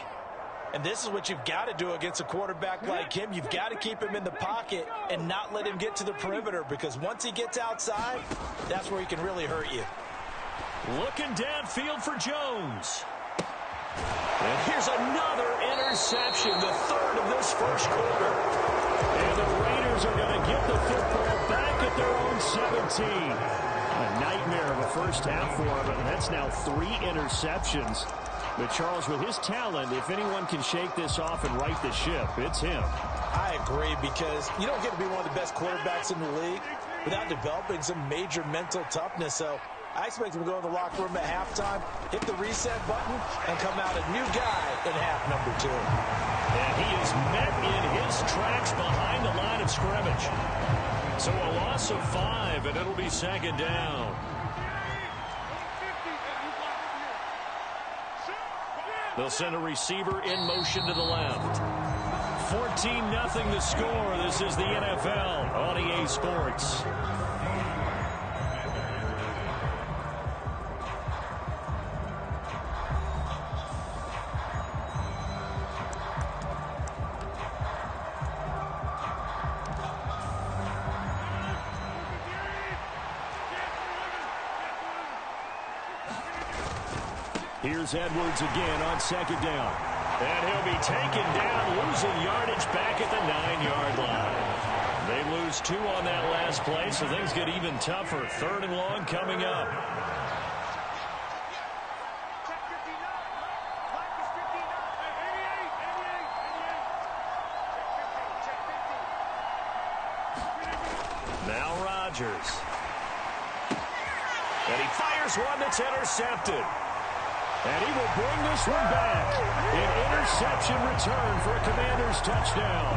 And this is what you've got to do against a quarterback like him. You've got to keep him in the pocket and not let him get to the perimeter, because once he gets outside, that's where he can really hurt you. Looking downfield for Jones. And here's another interception, the 3rd of this first quarter. And the Raiders are going to get the football back at their own 17. A nightmare of a first half for him, and that's now 3 interceptions. But Charles, with his talent, if anyone can shake this off and right the ship, it's him. I agree, because you don't get to be one of the best quarterbacks in the league without developing some major mental toughness. So I expect him to go in the locker room at halftime, hit the reset button, and come out a new guy in half number 2. And he is met in his tracks behind the line of scrimmage. So a loss of 5, and it'll be 2nd down. They'll send a receiver in motion to the left. 14-0 the score. This is the NFL on EA Sports. Here's Edwards again on 2nd down. And he'll be taken down, losing yardage back at the 9-yard line. They lose 2 on that last play, so things get even tougher. 3rd and long coming up. Now Rodgers. And he fires one that's intercepted. And he will bring this one back. An interception return for a Commanders touchdown.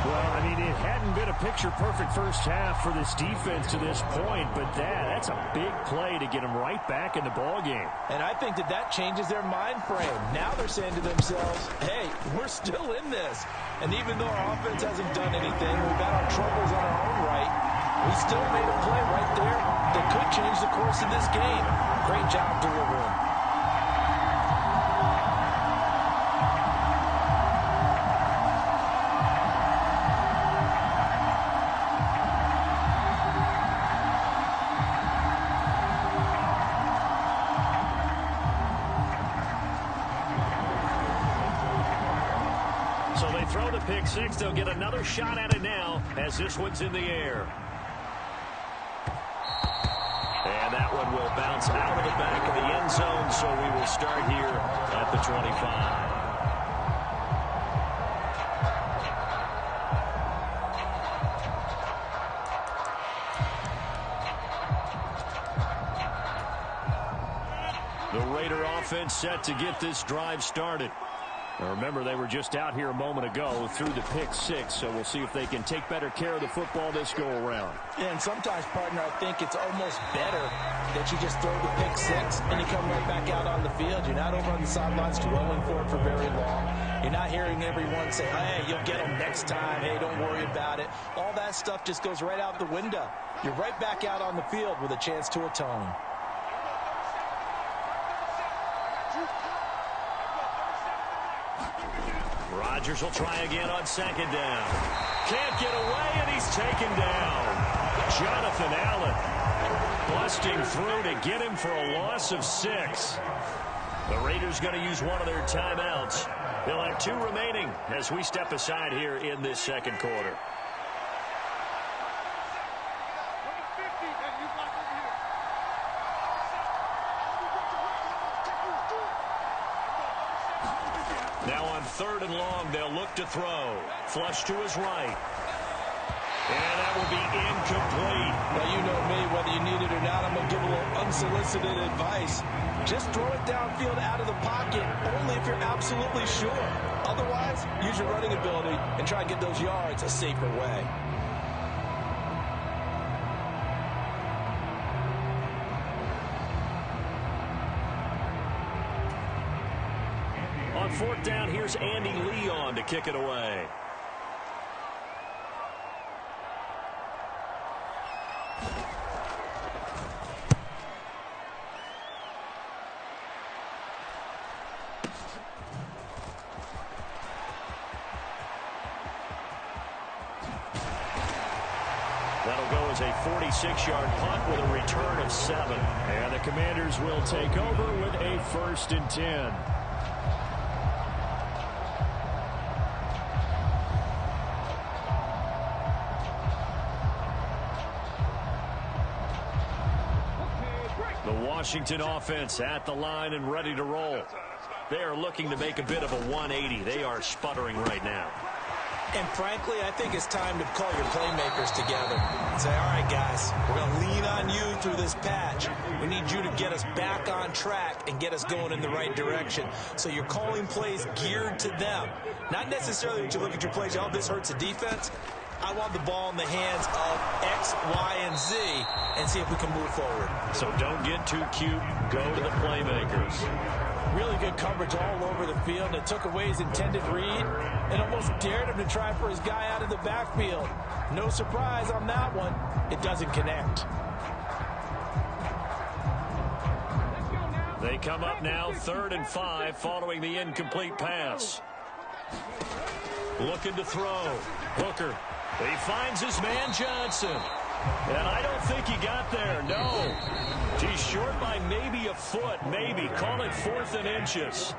Well, I mean, it hadn't been a picture-perfect first half for this defense to this point, but that's a big play to get them right back in the ballgame. And I think that changes their mind frame. Now they're saying to themselves, hey, we're still in this. And even though our offense hasn't done anything, we've got our troubles on our own right, we still made a play right there that could change the course of this game. Great job delivering. So they throw the pick six. They'll get another shot at it now as this one's in the air. And that one will bounce out of the back of the end zone, so we will start here at the 25. The Raider offense set to get this drive started. Now remember, they were just out here a moment ago through the pick six, so we'll see if they can take better care of the football this go-around. Yeah, and sometimes, partner, I think it's almost better that you just throw the pick six and you come right back out on the field. You're not over on the sidelines dwelling for it for very long. You're not hearing everyone say, hey, you'll get them next time. Hey, don't worry about it. All that stuff just goes right out the window. You're right back out on the field with a chance to atone. Rodgers will try again on second down. Can't get away, and he's taken down. Jonathan Allen busting through to get him for a loss of 6. The Raiders going to use one of their timeouts. They'll have 2 remaining as we step aside here in this second quarter. Now on 3rd and long, they'll look to throw. Flush to his right. And that will be incomplete. Well, you know me, whether you need it or not, I'm going to give a little unsolicited advice. Just throw it downfield out of the pocket, only if you're absolutely sure. Otherwise, use your running ability and try and get those yards a safer way. On 4th down, here's Andy Leon to kick it away. That'll go as a 46-yard punt with a return of 7. And the Commanders will take over with a 1st and 10. The Washington offense at the line and ready to roll. They are looking to make a bit of a 180. They are sputtering right now. And frankly, I think it's time to call your playmakers together and say, all right, guys, we're going to lean on you through this patch. We need you to get us back on track and get us going in the right direction. So you're calling plays geared to them. Not necessarily that you look at your plays, oh, this hurts the defense. I want the ball in the hands of X, Y, and Z and see if we can move forward. So don't get too cute. Go to the playmakers. Really good coverage all over the field. It took away his intended read and almost dared him to try for his guy out of the backfield. No surprise on that one. It doesn't connect. They come up now 3rd and 5 following the incomplete pass. Looking to throw. Hooker. He finds his man Johnson. And I don't think he got there. No. He's short by maybe a foot. Maybe. Call it 4th and inches.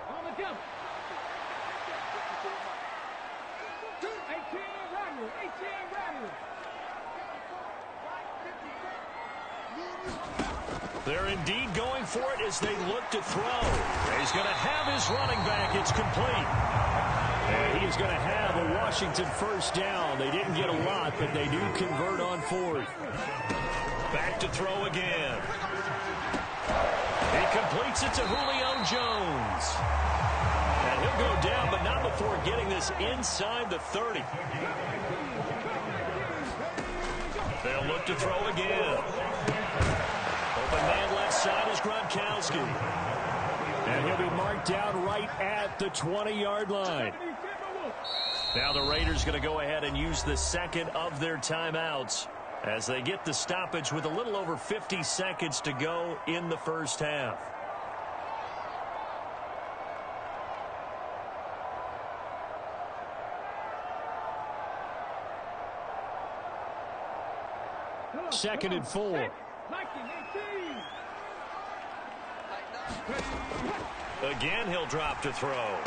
On the jump. 18 Rattler. 18 Rattler. They're indeed going for it as they look to throw. He's going to have his running back. It's complete. And he is going to have a Washington first down. They didn't get a lot, but they do convert on fourth. Back to throw again. He completes it to Julio Jones. And he'll go down, but not before getting this inside the 30. They'll look to throw again. Open man left side is Gronkowski. And he'll be marked down right at the 20-yard line. Now the Raiders going to go ahead and use the second of their timeouts as they get the stoppage with a little over 50 seconds to go in the first half. Second and 4. Again, he'll drop to throw.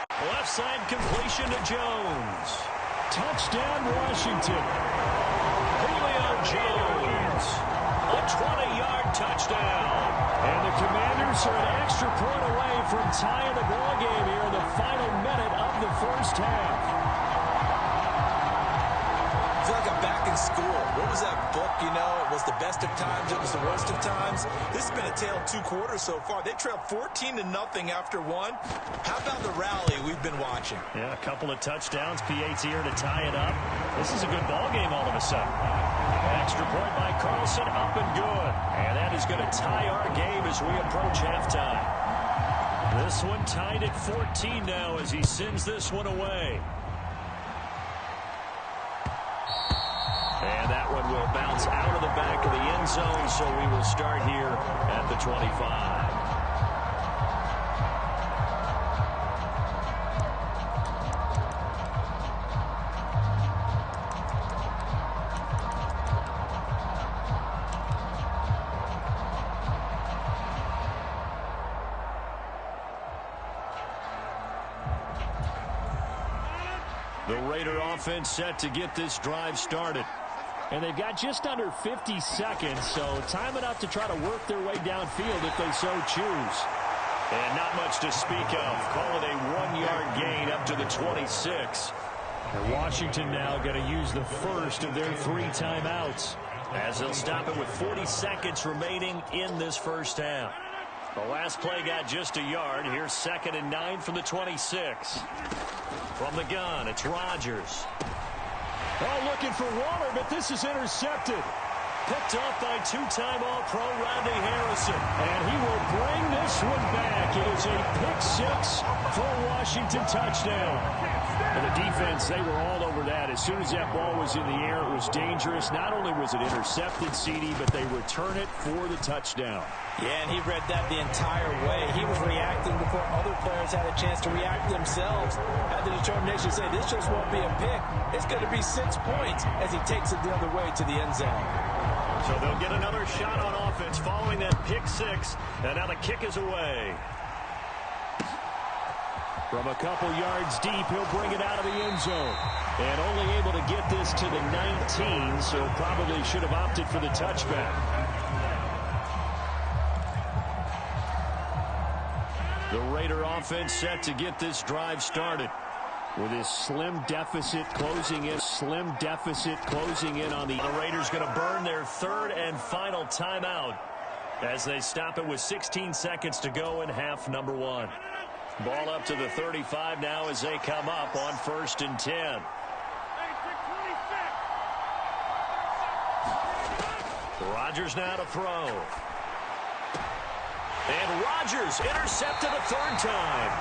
Left side completion to Jones. Touchdown, Washington. Julio Jones. A 20-yard touchdown. And the Commanders are an extra point away from tying the ball game here in the final minute of the first half. I feel like I'm back in school. What was that book, you know? It was the best of times. It was the worst of times. This has been a tale of two quarters so far. They trailed 14-0 after one. How about the rally we've been watching? Yeah, a couple of touchdowns. PAT here to tie it up. This is a good ball game all of a sudden. Extra point by Carlson, up and good. And that is going to tie our game as we approach halftime. This one tied at 14 now as he sends this one away. And that one will bounce out of the back of the end zone, so we will start here at the 25. The Raider offense set to get this drive started. And they've got just under 50 seconds, so time enough to try to work their way downfield if they so choose. And not much to speak of. Call it a 1-yard gain up to the 26. And Washington now going to use the first of their 3 timeouts. As they'll stop it with 40 seconds remaining in this first half. The last play got just a yard. Here's 2nd and 9 from the 26. From the gun, it's Rodgers. Oh, looking for Waller, but this is intercepted. Picked off by 2-time All-Pro Rodney Harrison. And he will bring this one back. It is a pick-6 for a Washington touchdown. And the defense, they were all over that. As soon as that ball was in the air, it was dangerous. Not only was it intercepted, CD, but they return it for the touchdown. Yeah, and he read that the entire way. He was reacting before other players had a chance to react themselves. Had the determination to say, this just won't be a pick. It's going to be 6 points as he takes it the other way to the end zone. So they'll get another shot on offense following that pick 6. And now the kick is away. From a couple yards deep, he'll bring it out of the end zone. And only able to get this to the 19, so probably should have opted for the touchback. The Raider offense set to get this drive started. With his slim deficit closing in on the Raiders going to burn their 3rd and final timeout as they stop it with 16 seconds to go in half number 1. Ball up to the 35 now as they come up on 1st and 10. Rodgers now to throw. And Rodgers intercepted a 3rd time.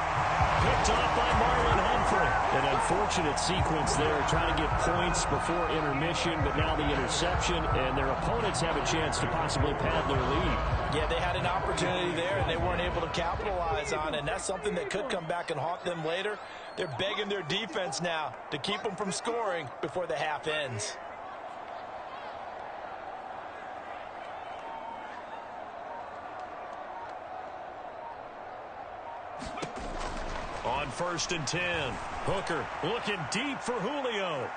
Picked off by Marlon Humphrey. An unfortunate sequence there, trying to get points before intermission, but now the interception, and their opponents have a chance to possibly pad their lead. Yeah, they had an opportunity there, and they weren't able to capitalize on it, and that's something that could come back and haunt them later. They're begging their defense now to keep them from scoring before the half ends. On 1st and 10, Hooker looking deep for Julio.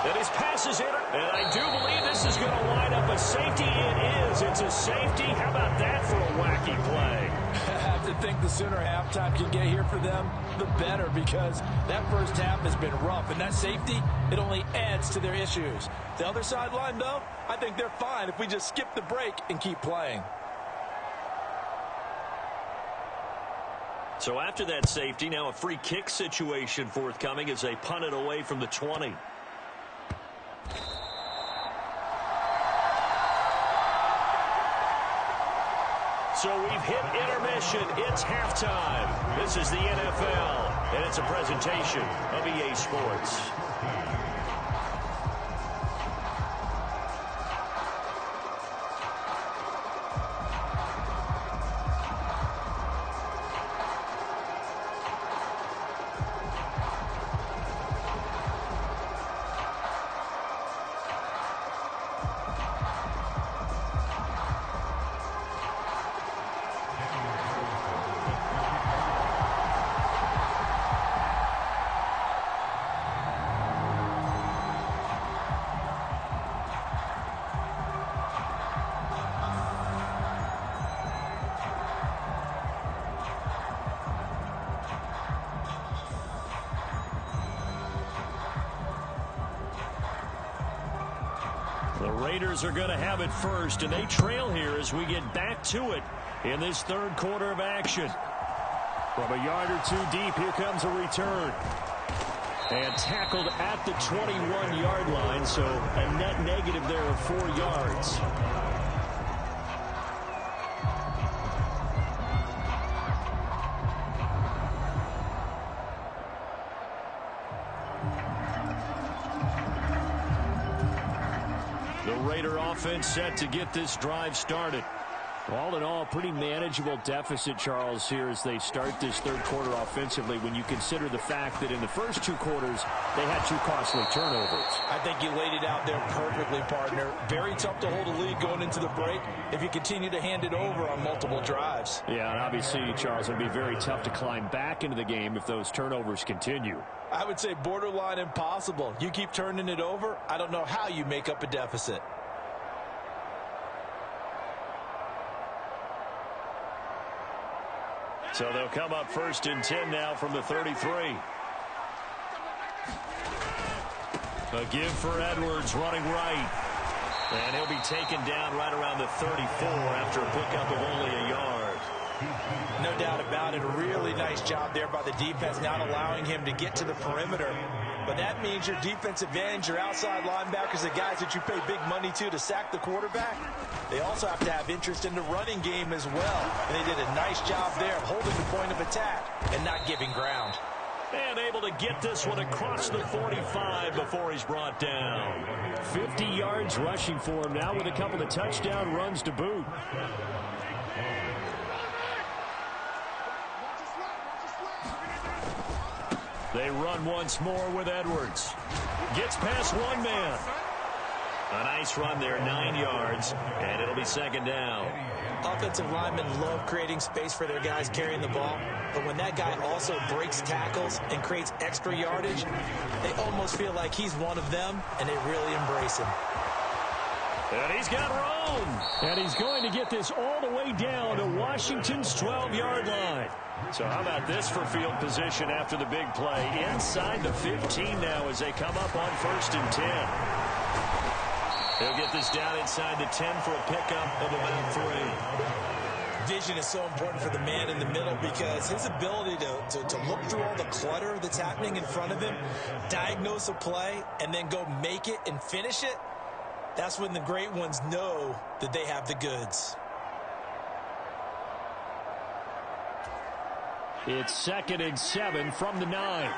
And his pass is in. And I do believe this is going to line up a safety. It is. It's a safety. How about that for a wacky play? I have to think the sooner halftime can get here for them, the better, because that first half has been rough. And that safety, it only adds to their issues. The other sideline, though, I think they're fine if we just skip the break and keep playing. So after that safety, now a free kick situation forthcoming as they punt it away from the 20. So we've hit intermission. It's halftime. This is the NFL, and it's a presentation of EA Sports. The Raiders are going to have it first, and they trail here as we get back to it in this third quarter of action. From a yard or two deep, here comes a return. And tackled at the 21-yard line, so a net negative there of 4 yards. Raider offense set to get this drive started. All in all, pretty manageable deficit, Charles, here as they start this third quarter offensively when you consider the fact that in the first 2 quarters, they had 2 costly turnovers. I think you laid it out there perfectly, partner. Very tough to hold a lead going into the break if you continue to hand it over on multiple drives. Yeah, and obviously, Charles, it would be very tough to climb back into the game if those turnovers continue. I would say borderline impossible. You keep turning it over, I don't know how you make up a deficit. So they'll come up 1st and 10 now from the 33. A give for Edwards running right. And he'll be taken down right around the 34 after a pickup of only a yard. No doubt about it. A really nice job there by the defense, not allowing him to get to the perimeter. But that means your defensive ends, your outside linebackers, the guys that you pay big money to sack the quarterback, they also have to have interest in the running game as well. And they did a nice job there of holding the point of attack and not giving ground. And able to get this one across the 45 before he's brought down. 50 yards rushing for him now with a couple of touchdown runs to boot. They run once more with Edwards. Gets past one man. A nice run there, 9 yards, and it'll be 2nd down. Offensive linemen love creating space for their guys carrying the ball, but when that guy also breaks tackles and creates extra yardage, they almost feel like he's one of them, and they really embrace him. And he's got room. And he's going to get this all the way down to Washington's 12-yard line. So how about this for field position after the big play? Inside the 15 now as they come up on 1st and 10. They'll get this down inside the 10 for a pickup of about 3. Vision is so important for the man in the middle because his ability to look through all the clutter that's happening in front of him, diagnose a play, and then go make it and finish it, that's when the great ones know that they have the goods. It's 2nd and 7 from the 9.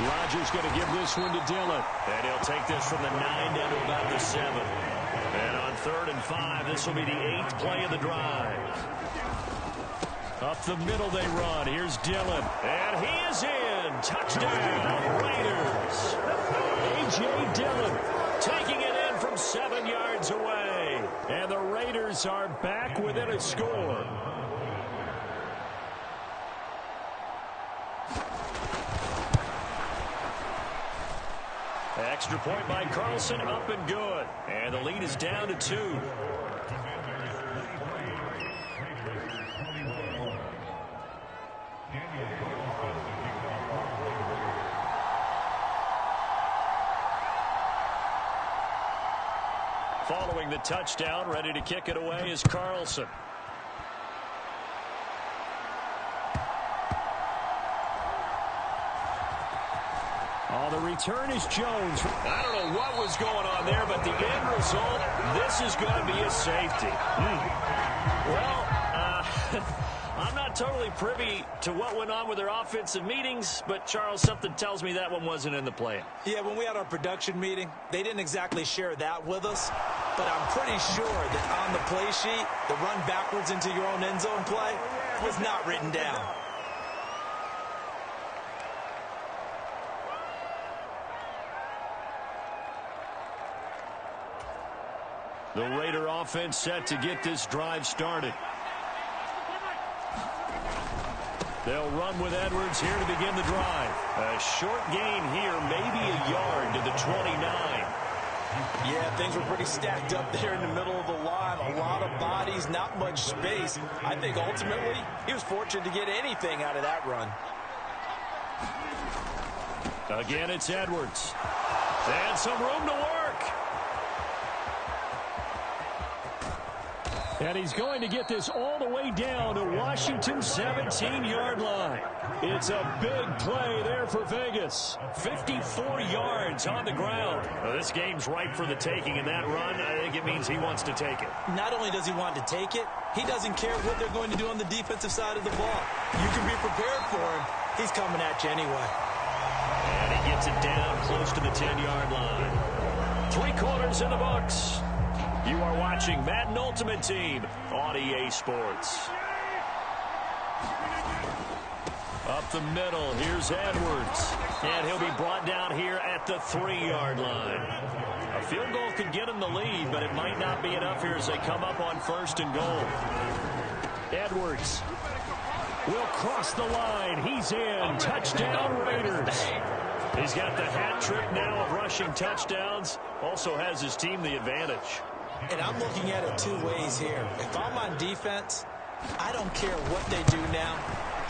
Rodgers going to give this one to Dillon. And he'll take this from the 9 down to about the 7. And on 3rd and 5, this will be the 8th play of the drive. Up the middle they run. Here's Dillon. And he is in. Touchdown, Raiders. A.J. Dillon taking it in from 7 yards away. And the Raiders are back within a score. Extra point by Carlson, up and good. And the lead is down to 2. Following the touchdown, ready to kick it away is Carlson. Oh, the return is Jones. I don't know what was going on there, but the end result, this is going to be a safety. Well, I'm not totally privy to what went on with their offensive meetings, but, Charles, something tells me that one wasn't in the plan. Yeah, when we had our production meeting, they didn't exactly share that with us, but I'm pretty sure that on the play sheet, the run backwards into your own end zone play was not written down. The Raider offense set to get this drive started. They'll run with Edwards here to begin the drive. A short gain here, maybe a yard to the 29. Yeah, things were pretty stacked up there in the middle of the line. A lot of bodies, not much space. I think ultimately he was fortunate to get anything out of that run. Again, it's Edwards. And some room to work. And he's going to get this all the way down to Washington's 17-yard line. It's a big play there for Vegas. 54 yards on the ground. Well, this game's ripe for the taking, and that run, I think it means he wants to take it. Not only does he want to take it, he doesn't care what they're going to do on the defensive side of the ball. You can be prepared for him. He's coming at you anyway. And he gets it down close to the 10-yard line. 3 quarters in the books. You are watching Madden Ultimate Team on EA Sports. Up the middle, here's Edwards. And he'll be brought down here at the 3-yard line. A field goal could get him the lead, but it might not be enough here as they come up on 1st and goal. Edwards will cross the line. He's in. Touchdown, Raiders. He's got the hat trick now of rushing touchdowns. Also has his team the advantage. And I'm looking at it 2 ways here. If I'm on defense, I don't care what they do now.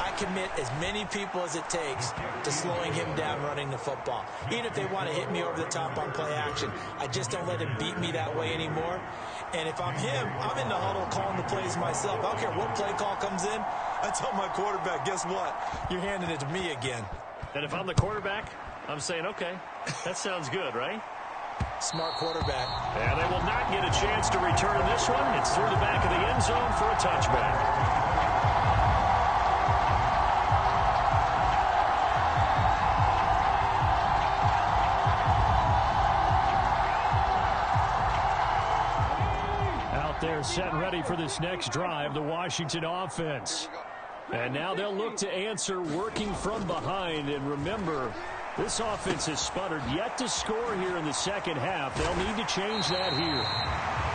I commit as many people as it takes to slowing him down running the football. Even if they want to hit me over the top on play action, I just don't let him beat me that way anymore. And if I'm him, I'm in the huddle calling the plays myself. I don't care what play call comes in. I tell my quarterback, guess what? You're handing it to me again. And if I'm the quarterback, I'm saying, okay, that sounds good, right? Smart quarterback. And they will not get a chance to return this one. It's through the back of the end zone for a touchback. Out there set and ready for this next drive, the Washington offense. And now they'll look to answer working from behind. And remember, this offense has sputtered yet to score here in the second half. They'll need to change that here.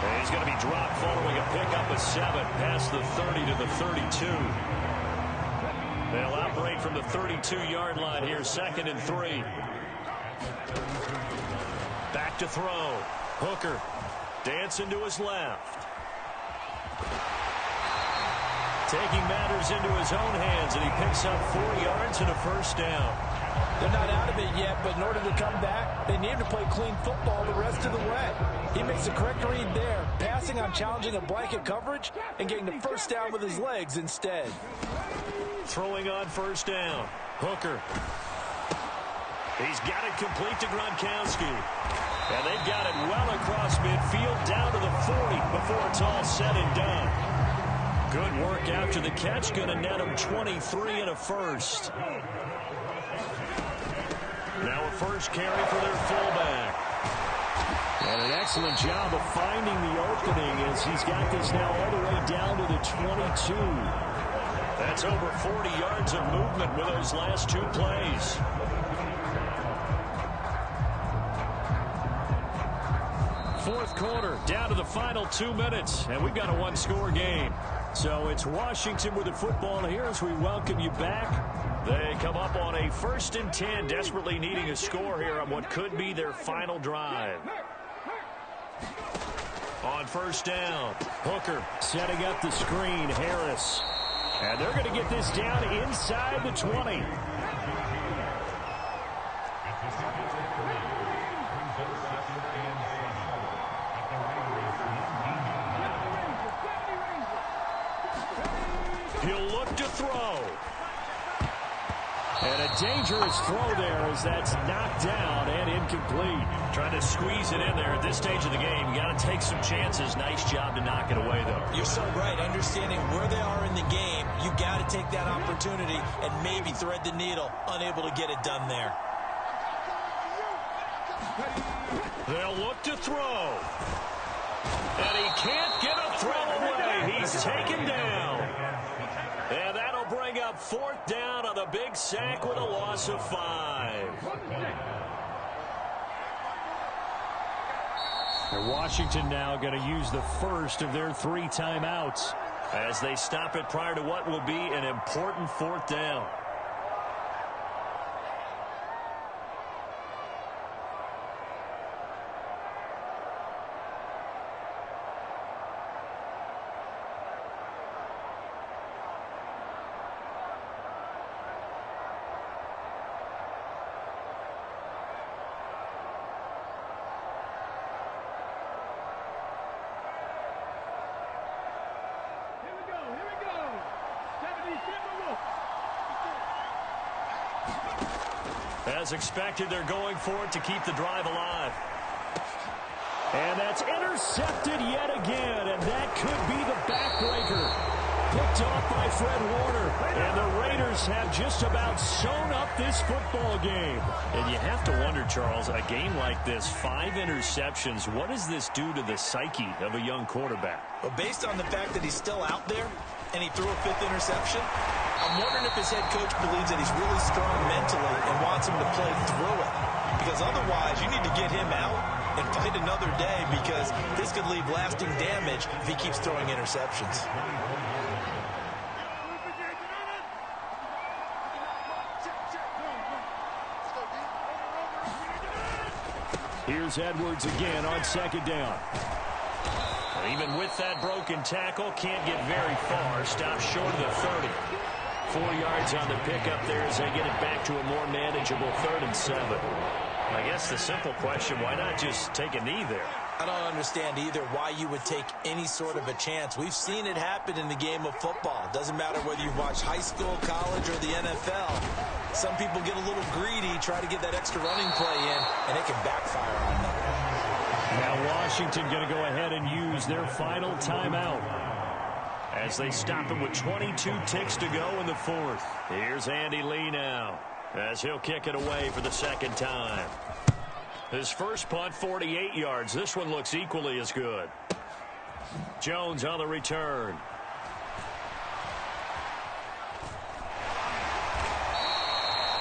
And he's going to be dropped following a pickup of 7 past the 30 to the 32. They'll operate from the 32-yard line here, 2nd and 3. Back to throw. Hooker dancing to his left. Taking matters into his own hands, and he picks up 4 yards and a 1st down. They're not out of it yet, but in order to come back, they need to play clean football the rest of the way. He makes the correct read there, passing on challenging a blanket coverage and getting the 1st down with his legs instead. Throwing on 1st down. Hooker. He's got it complete to Gronkowski. And they've got it well across midfield down to the 40 before it's all said and done. Good work after the catch. Going to net him 23 and a 1st. Now a 1st carry for their fullback. And an excellent job of finding the opening as he's got this now all the way down to the 22. That's over 40 yards of movement with those last 2 plays. Fourth quarter, down to the final 2 minutes, and we've got a 1-score game. So it's Washington with the football here as we welcome you back. They come up on a 1st and 10, desperately needing a score here on what could be their final drive. On 1st down, Hooker setting up the screen, Harris. And they're going to get this down inside the 20. He'll look to throw. And a dangerous throw there as that's knocked down and incomplete. Trying to squeeze it in there at this stage of the game. You got to take some chances. Nice job to knock it away, though. You're so right. Understanding where they are in the game, you got to take that opportunity and maybe thread the needle. Unable to get it done there. They'll look to throw. And he can't get a throw away. He's taken down. And that'll bring up 4th down on the big sack with a loss of 5. And Washington now going to use the first of their 3 timeouts as they stop it prior to what will be an important 4th down. As expected, they're going for it to keep the drive alive. And that's intercepted yet again, and that could be the backbreaker. Picked off by Fred Warner, and the Raiders have just about sewn up this football game. And you have to wonder, Charles, a game like this, 5 interceptions, what does this do to the psyche of a young quarterback? Well, based on the fact that he's still out there and he threw a 5th interception, I'm wondering if his head coach believes that he's really strong mentally and wants him to play through it. Because otherwise, you need to get him out and fight another day, because this could leave lasting damage if he keeps throwing interceptions. Here's Edwards again on 2nd down. Even with that broken tackle, can't get very far. Stops short of the 30. 4 yards on the pickup there as they get it back to a more manageable 3rd and 7. I guess the simple question, why not just take a knee there? I don't understand either why you would take any sort of a chance. We've seen it happen in the game of football. Doesn't matter whether you watch high school, college, or the NFL. Some people get a little greedy, try to get that extra running play in, and it can backfire on them. Now Washington going to go ahead and use their final timeout as they stop him with 22 ticks to go in the 4th. Here's Andy Lee now as he'll kick it away for the 2nd time. His first punt, 48 yards. This one looks equally as good. Jones on the return.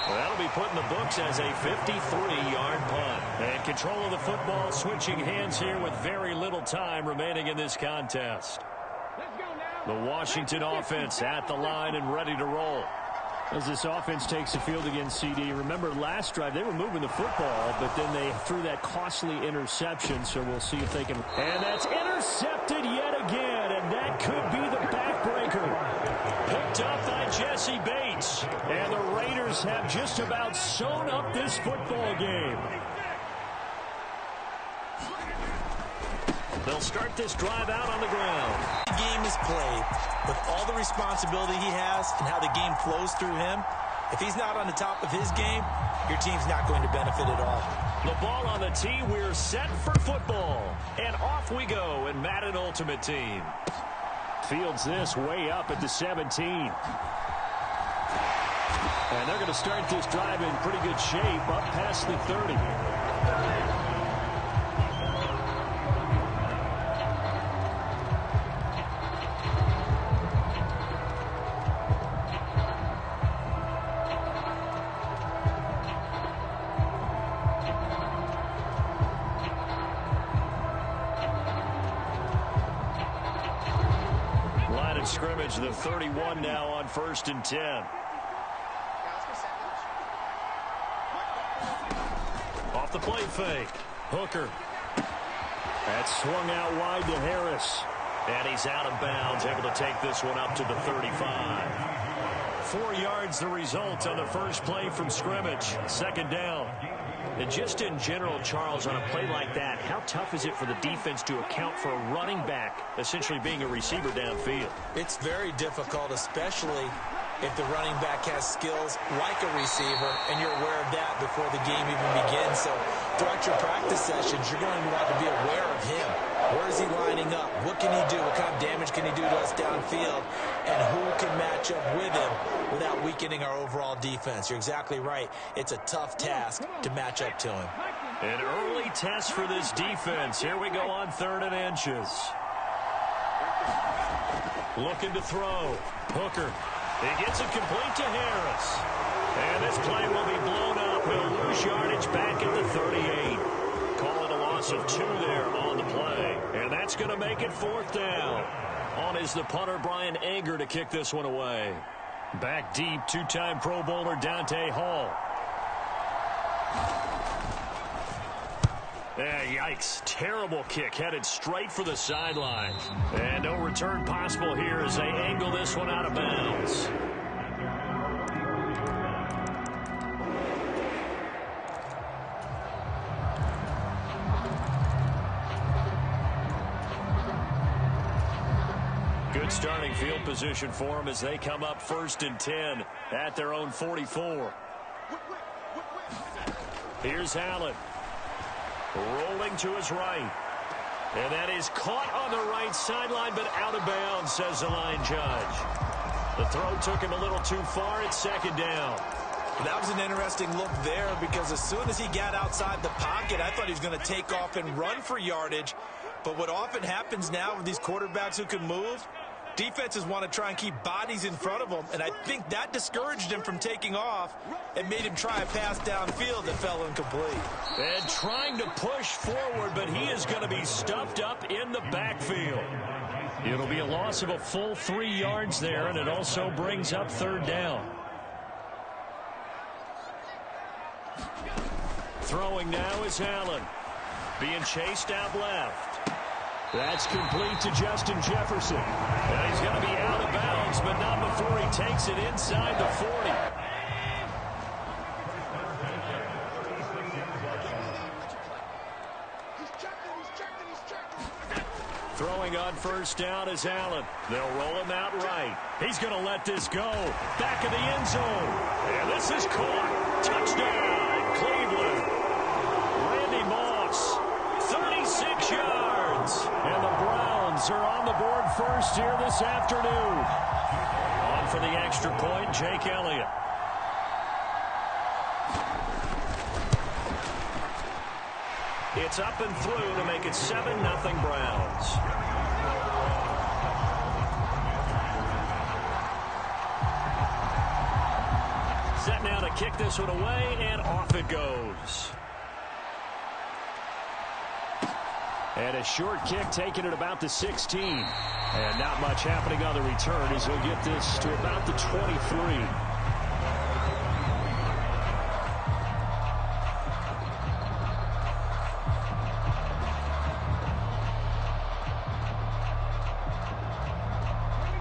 Well, that'll be put in the books as a 53-yard punt. And control of the football switching hands here with very little time remaining in this contest. The Washington offense at the line and ready to roll. As this offense takes the field against CD, remember last drive they were moving the football, but then they threw that costly interception, so we'll see if they can. And that's intercepted yet again, and that could be the backbreaker. Picked up by Jesse Bates, and the Raiders have just about sewn up this football game. They'll start this drive out on the ground. The game is played with all the responsibility he has and how the game flows through him. If he's not on the top of his game, your team's not going to benefit at all. The ball on the tee. We're set for football. And off we go in Madden Ultimate Team. Fields this way up at the 17. And they're going to start this drive in pretty good shape up past the 30. Scrimmage, the 31 now on 1st and 10. the play fake. Hooker. That's swung out wide to Harris. And he's out of bounds, able to take this one up to the 35. 4 yards the result on the first play from scrimmage. Second down. And just in general, Charles, on a play like that, how tough is it for the defense to account for a running back essentially being a receiver downfield? It's very difficult, especially if the running back has skills like a receiver, and you're aware of that before the game even begins. So throughout your practice sessions, you're going to want to be aware of him. Where is he lining up? What can he do? What kind of damage can he do to us downfield? And who can match up with him without weakening our overall defense? You're exactly right. It's a tough task to match up to him. An early test for this defense. Here we go on 3rd and inches. Looking to throw. Hooker. He gets it complete to Harris. And this play will be blown up. He'll lose yardage back at the 38. Call it a loss of 2 there on the play. And that's going to make it 4th down. On is the punter, Brian Anger, to kick this one away. Back deep, 2-time Pro Bowler Dante Hall. Yikes. Terrible kick headed straight for the sideline. And no return possible here as they angle this one out of bounds. Good starting field position for them as they come up 1st and 10 at their own 44. Here's Allen. Rolling to his right. And that is caught on the right sideline, but out of bounds, says the line judge. The throw took him a little too far. It's 2nd down. That was an interesting look there because as soon as he got outside the pocket, I thought he was going to take off and run for yardage. But what often happens now with these quarterbacks who can move, defenses want to try and keep bodies in front of them, and I think that discouraged him from taking off and made him try a pass downfield that fell incomplete. And trying to push forward, but he is going to be stuffed up in the backfield. It'll be a loss of a full 3 yards there, and it also brings up 3rd down. Throwing now is Allen. Being chased out left. That's complete to Justin Jefferson. And he's going to be out of bounds, but not before he takes it inside the 40. Throwing on 1st down is Allen. They'll roll him out right. He's going to let this go. Back of the end zone. And this is caught. Touchdown, Cleveland. Randy Moss, 36 yards. And the Browns are on the board first here this afternoon. On for the extra point, Jake Elliott. It's up and through to make it 7-0 Browns. Set now to kick this one away, and off it goes. And a short kick taken at about the 16. And not much happening on the return as he'll get this to about the 23.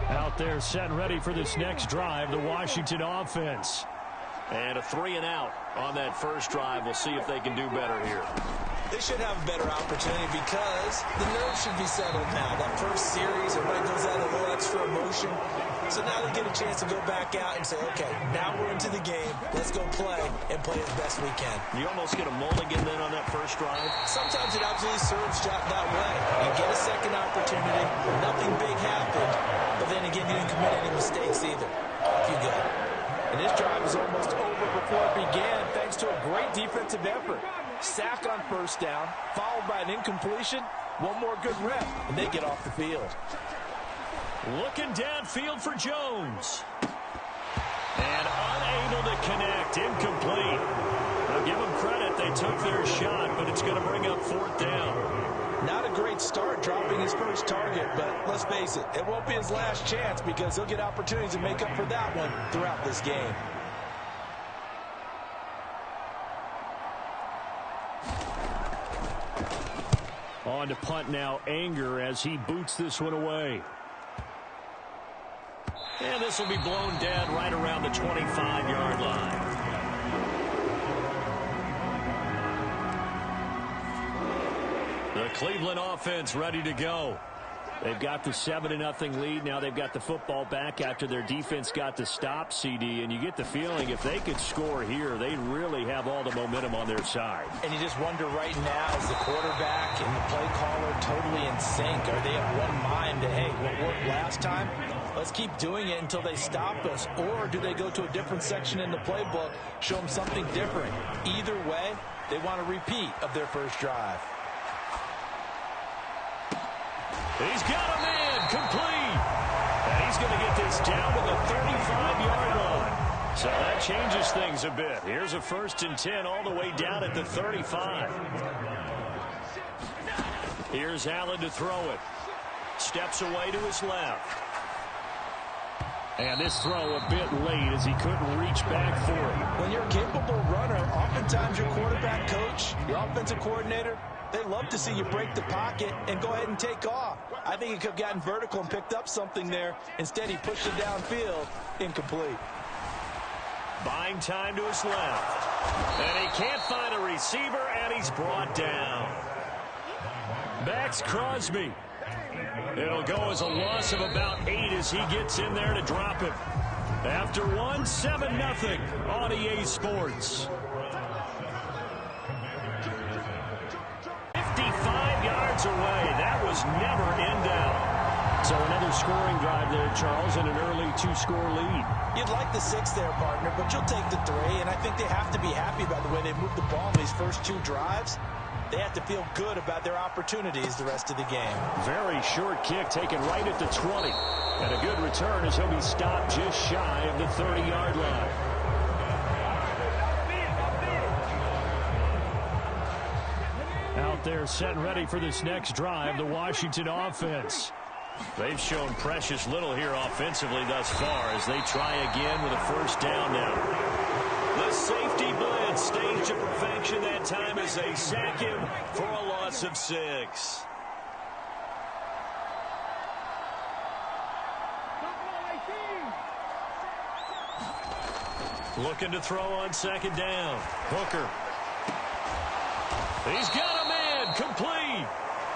Out there set and ready for this next drive, the Washington offense. And a 3 and out on that first drive. We'll see if they can do better here. They should have a better opportunity because the nerves should be settled now. That first series, everybody goes out a little extra emotion. So now they get a chance to go back out and say, okay, now we're into the game. Let's go play and play as best we can. You almost get a mulligan then on that first drive? Sometimes it absolutely serves that way. You get a second opportunity. Nothing big happened. But then again, you didn't commit any mistakes either. Off you go. And this drive was almost over before it began thanks to a great defensive effort. Sack on 1st down, followed by an incompletion. One more good rep, and they get off the field. Looking downfield for Jones. And unable to connect. Incomplete. I'll give them credit. They took their shot, but it's going to bring up 4th down. Not a great start dropping his first target, but let's face it, it won't be his last chance because he'll get opportunities to make up for that one throughout this game. on to punt now. Anger as he boots this one away. And this will be blown dead right around the 25-yard line. The Cleveland offense ready to go. They've got the 7-0 lead. Now they've got the football back after their defense got the stop, CD. And you get the feeling if they could score here, they really have all the momentum on their side. And you just wonder right now, is the quarterback and the play caller totally in sync? Are they of one mind to, hey, what worked last time? Let's keep doing it until they stop us. Or do they go to a different section in the playbook, show them something different? Either way, they want a repeat of their first drive. He's got a man complete. And he's going to get this down to the 35-yard line. So that changes things a bit. Here's a 1st and 10 all the way down at the 35. Here's Allen to throw it. Steps away to his left. And this throw a bit late as he couldn't reach back for it. When you're a capable runner, oftentimes your quarterback coach, your offensive coordinator, they love to see you break the pocket and go ahead and take off. I think he could have gotten vertical and picked up something there. Instead, he pushed it downfield. Incomplete. Buying time to his left. And he can't find a receiver, and he's brought down. Max Crosby. It'll go as a loss of about 8 as he gets in there to drop him. After 7-0 on EA Sports. 55 yards away. That was never in doubt. So another scoring drive there, Charles, and an early 2-score lead. You'd like the 6 there, partner, but you'll take the 3, and I think they have to be happy by the way they moved the ball in these first 2 drives. They have to feel good about their opportunities the rest of the game. Very short kick taken right at the 20. And a good return as he'll be stopped just shy of the 30-yard line. Out there set and ready for this next drive, the Washington offense. They've shown precious little here offensively thus far as they try again with a 1st down now. The safety blitz staged to perfection that time as they sack him for a loss of 6. Looking to throw on 2nd down. Hooker. He's got a man complete.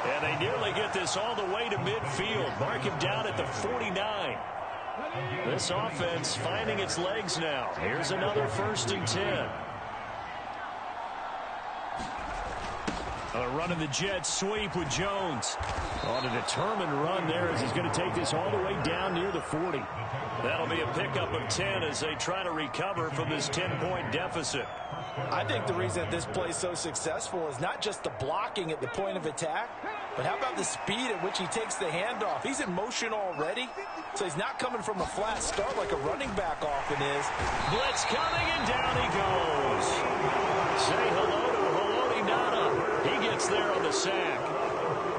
And they nearly get this all the way to midfield. Mark him down at the 49. This offense finding its legs now. Here's another 1st and 10. Running the jet sweep with Jones. On a determined run there as he's going to take this all the way down near the 40. That'll be a pickup of 10 as they try to recover from this 10-point deficit. I think the reason that this play is so successful is not just the blocking at the point of attack, but how about the speed at which he takes the handoff? He's in motion already, so he's not coming from a flat start like a running back often is. Blitz coming, and down he goes. Say hello to Haloti Nana. He gets there on the sack.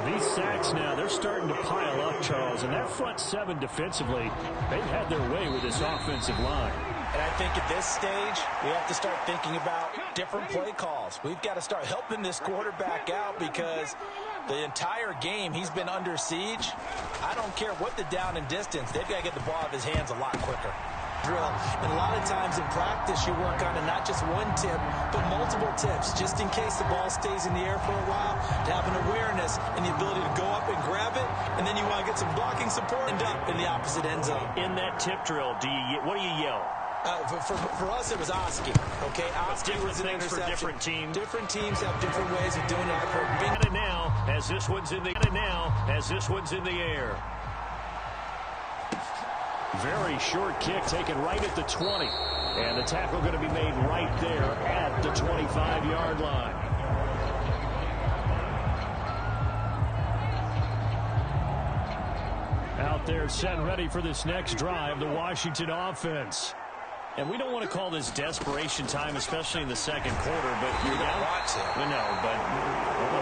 These sacks now, they're starting to pile up, Charles, and that front 7 defensively, they've had their way with this offensive line. And I think at this stage, we have to start thinking about different play calls. We've got to start helping this quarterback out because the entire game he's been under siege. I don't care what the down and distance, they've got to get the ball out of his hands a lot quicker. Drill. And a lot of times in practice, you work on it, not just one tip, but multiple tips, just in case the ball stays in the air for a while, to have an awareness and the ability to go up and grab it, and then you want to get some blocking support and up in the opposite end zone. In that tip drill, what do you yell? For us, it was Oski. Okay, Oski was an interception. For different teams. Different teams have different ways of doing it. And now, as this one's in the air. Very short kick taken right at the 20. And the tackle going to be made right there at the 25-yard line. Out there set and ready for this next drive, the Washington offense. And we don't want to call this desperation time, especially in the 2nd quarter, but you're down. Let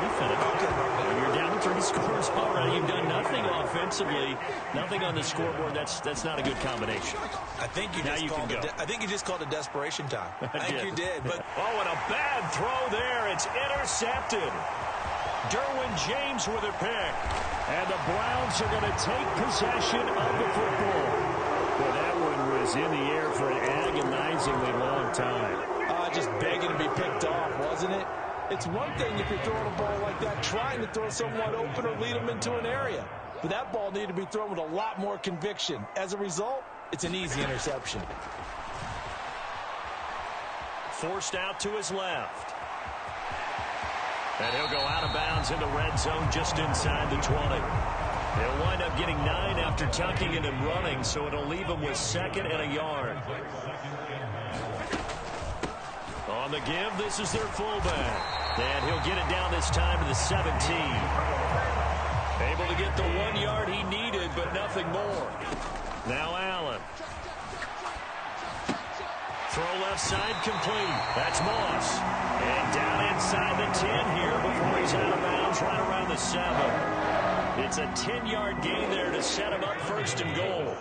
me finish. Okay. You're down 3 scores already. You've done nothing offensively, nothing on the scoreboard. That's not a good combination. I think you just called it desperation time. I think you did. But and a bad throw there. It's intercepted. Derwin James with a pick. And the Browns are going to take possession of the football. Well, that one was in the air for an agonizingly long time. Just begging to be picked off, wasn't it? It's one thing if you're throwing a ball like that, trying to throw someone open or lead them into an area. But that ball needed to be thrown with a lot more conviction. As a result, it's an easy interception. Forced out to his left. And he'll go out of bounds in the red zone just inside the 20. He'll wind up getting 9 after tucking it and running, so it'll leave him with 2nd and a yard. On the give, this is their fullback. And he'll get it down this time to the 17. Able to get the 1 yard he needed, but nothing more. Now Allen. Throw left side complete. That's Moss. And down inside the 10 here before he's out of bounds right around the 7. It's a 10-yard gain there to set him up 1st and goal.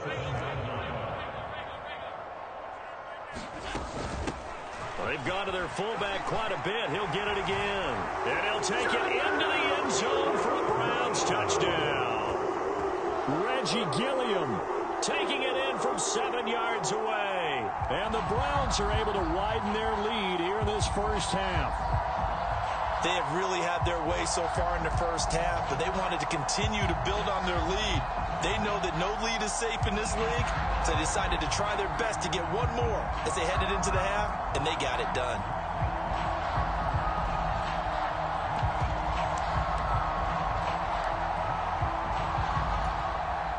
They've gone to their fullback quite a bit. He'll get it again. And he'll take it into the end zone for a Browns touchdown. Reggie Gilliam taking it in from 7 yards away. And the Browns are able to widen their lead here in this first half. They have really had their way so far in the first half, but they wanted to continue to build on their lead. They know that no lead is safe in this league, so they decided to try their best to get one more as they headed into the half, and they got it done.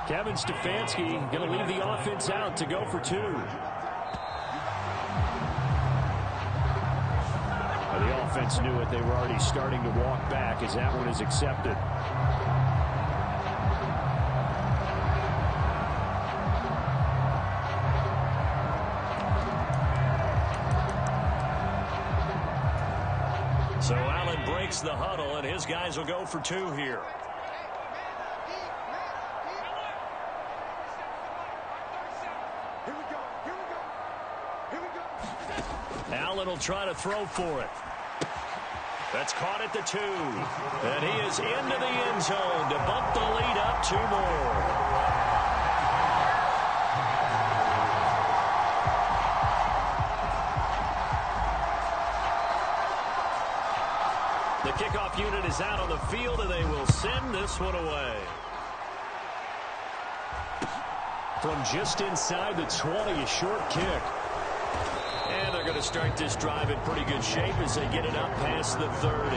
Kevin Stefanski going to leave the offense out to go for 2. The offense knew it. They were already starting to walk back as that one is accepted. So Allen breaks the huddle, and his guys will go for 2 here. Allen will try to throw for it. That's caught at the 2. And he is into the end zone to bump the lead up 2 more. The kickoff unit is out on the field, and they will send this one away. From just inside the 20, a short kick. And they're going to start this drive in pretty good shape as they get it up past the 30.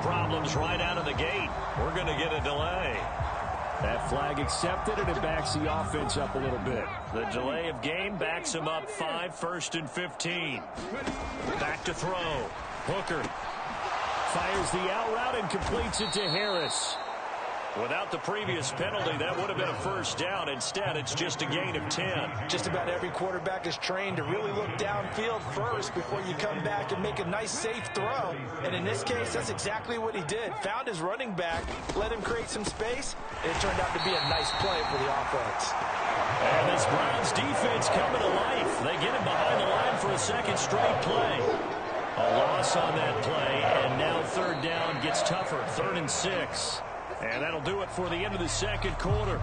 Problems right out of the gate. We're going to get a delay. That flag accepted, and it backs the offense up a little bit. The delay of game backs him up 5, 1st and 15. Back to throw. Hooker fires the out route and completes it to Harris. Without the previous penalty, that would have been a first down. Instead, it's just a gain of 10. Just about every quarterback is trained to really look downfield first before you come back and make a nice, safe throw. And in this case, that's exactly what he did. Found his running back, let him create some space, and it turned out to be a nice play for the offense. And this Browns defense coming to life. They get him behind the line for a second straight play. A loss on that play, and now 3rd down gets tougher. 3rd and 6. And that'll do it for the end of the second quarter.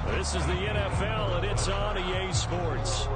This is the NFL, and it's on EA Sports.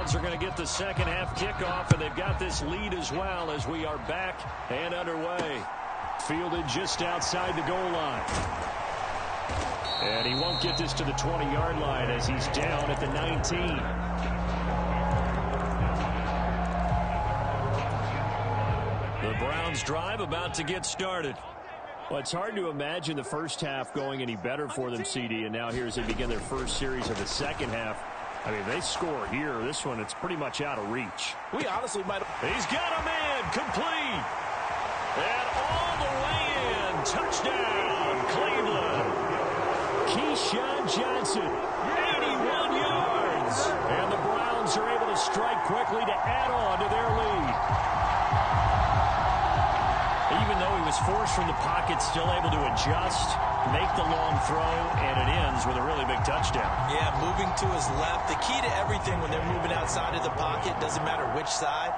Browns are going to get the second half kickoff, and they've got this lead as well as we are back and underway. Fielded just outside the goal line. And he won't get this to the 20-yard line as he's down at the 19. The Browns drive about to get started. Well, it's hard to imagine the first half going any better for them, CD, and now here as they begin their first series of the second half. I mean, they score here. This one, it's pretty much out of reach. We honestly might have... He's got a man complete. And all the way in. Touchdown, Cleveland. Keyshawn Johnson, 81 yards. And the Browns are able to strike quickly to add on to their lead. Even though he was forced from the pocket, still able to adjust, make the long throw, and it ends with a really big touchdown. Yeah, moving to his left. The key to everything when they're moving outside of the pocket, doesn't matter which side,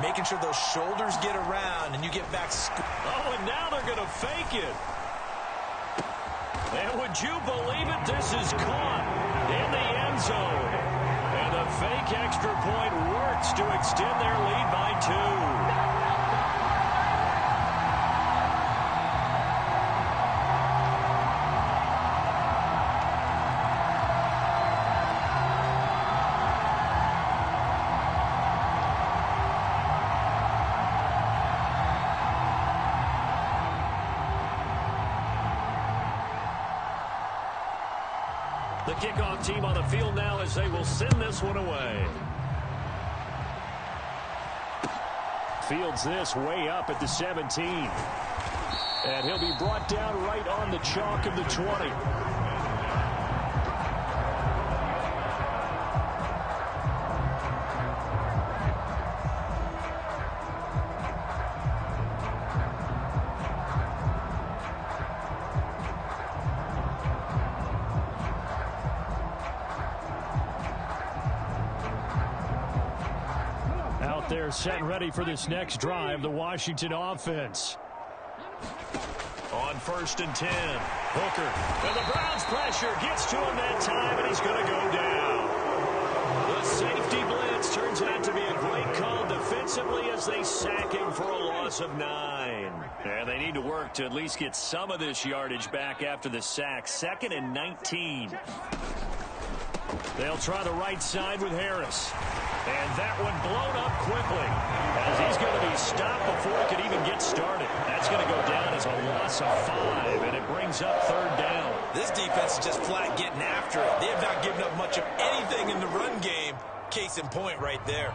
making sure those shoulders get around and you get back. Oh, and now they're going to fake it. And would you believe it? This is caught in the end zone. And the fake extra point works to extend their lead by 2. The kickoff team on the field now as they will send this one away. Fields this way up at the 17. And he'll be brought down right on the chalk of the 20. They're set and ready for this next drive, the Washington offense. On 1st and 10, Hooker. And the Browns pressure gets to him that time, and he's going to go down. The safety blitz turns out to be a great call defensively as they sack him for a loss of 9. And they need to work to at least get some of this yardage back after the sack. 2nd and 19. They'll try the right side with Harris. And that one blown up quickly as he's going to be stopped before he could even get started. That's going to go down as a loss of 5, and it brings up 3rd down. This defense is just flat getting after it. They have not given up much of anything in the run game. Case in point right there.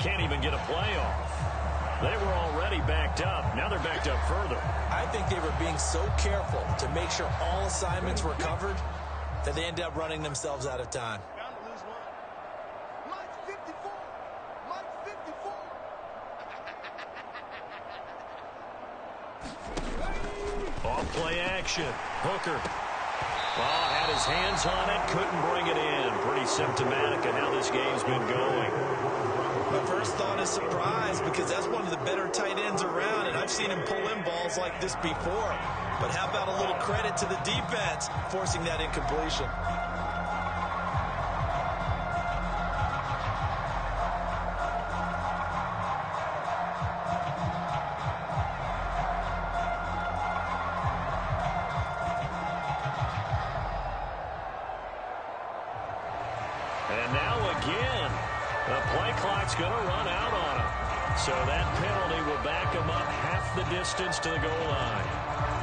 Can't even get a playoff. They were already backed up. Now they're backed up further. I think they were being so careful to make sure all assignments were covered that they ended up running themselves out of time. Off play action. Hooker. Well, had his hands on it, couldn't bring it in. Pretty symptomatic of how this game's been going. My first thought is surprise because that's one of the better tight ends around, and I've seen him pull in balls like this before. But how about a little credit to the defense forcing that incompletion? And now again, the play clock's going to run out on him. So that penalty will back him up half the distance to the goal line.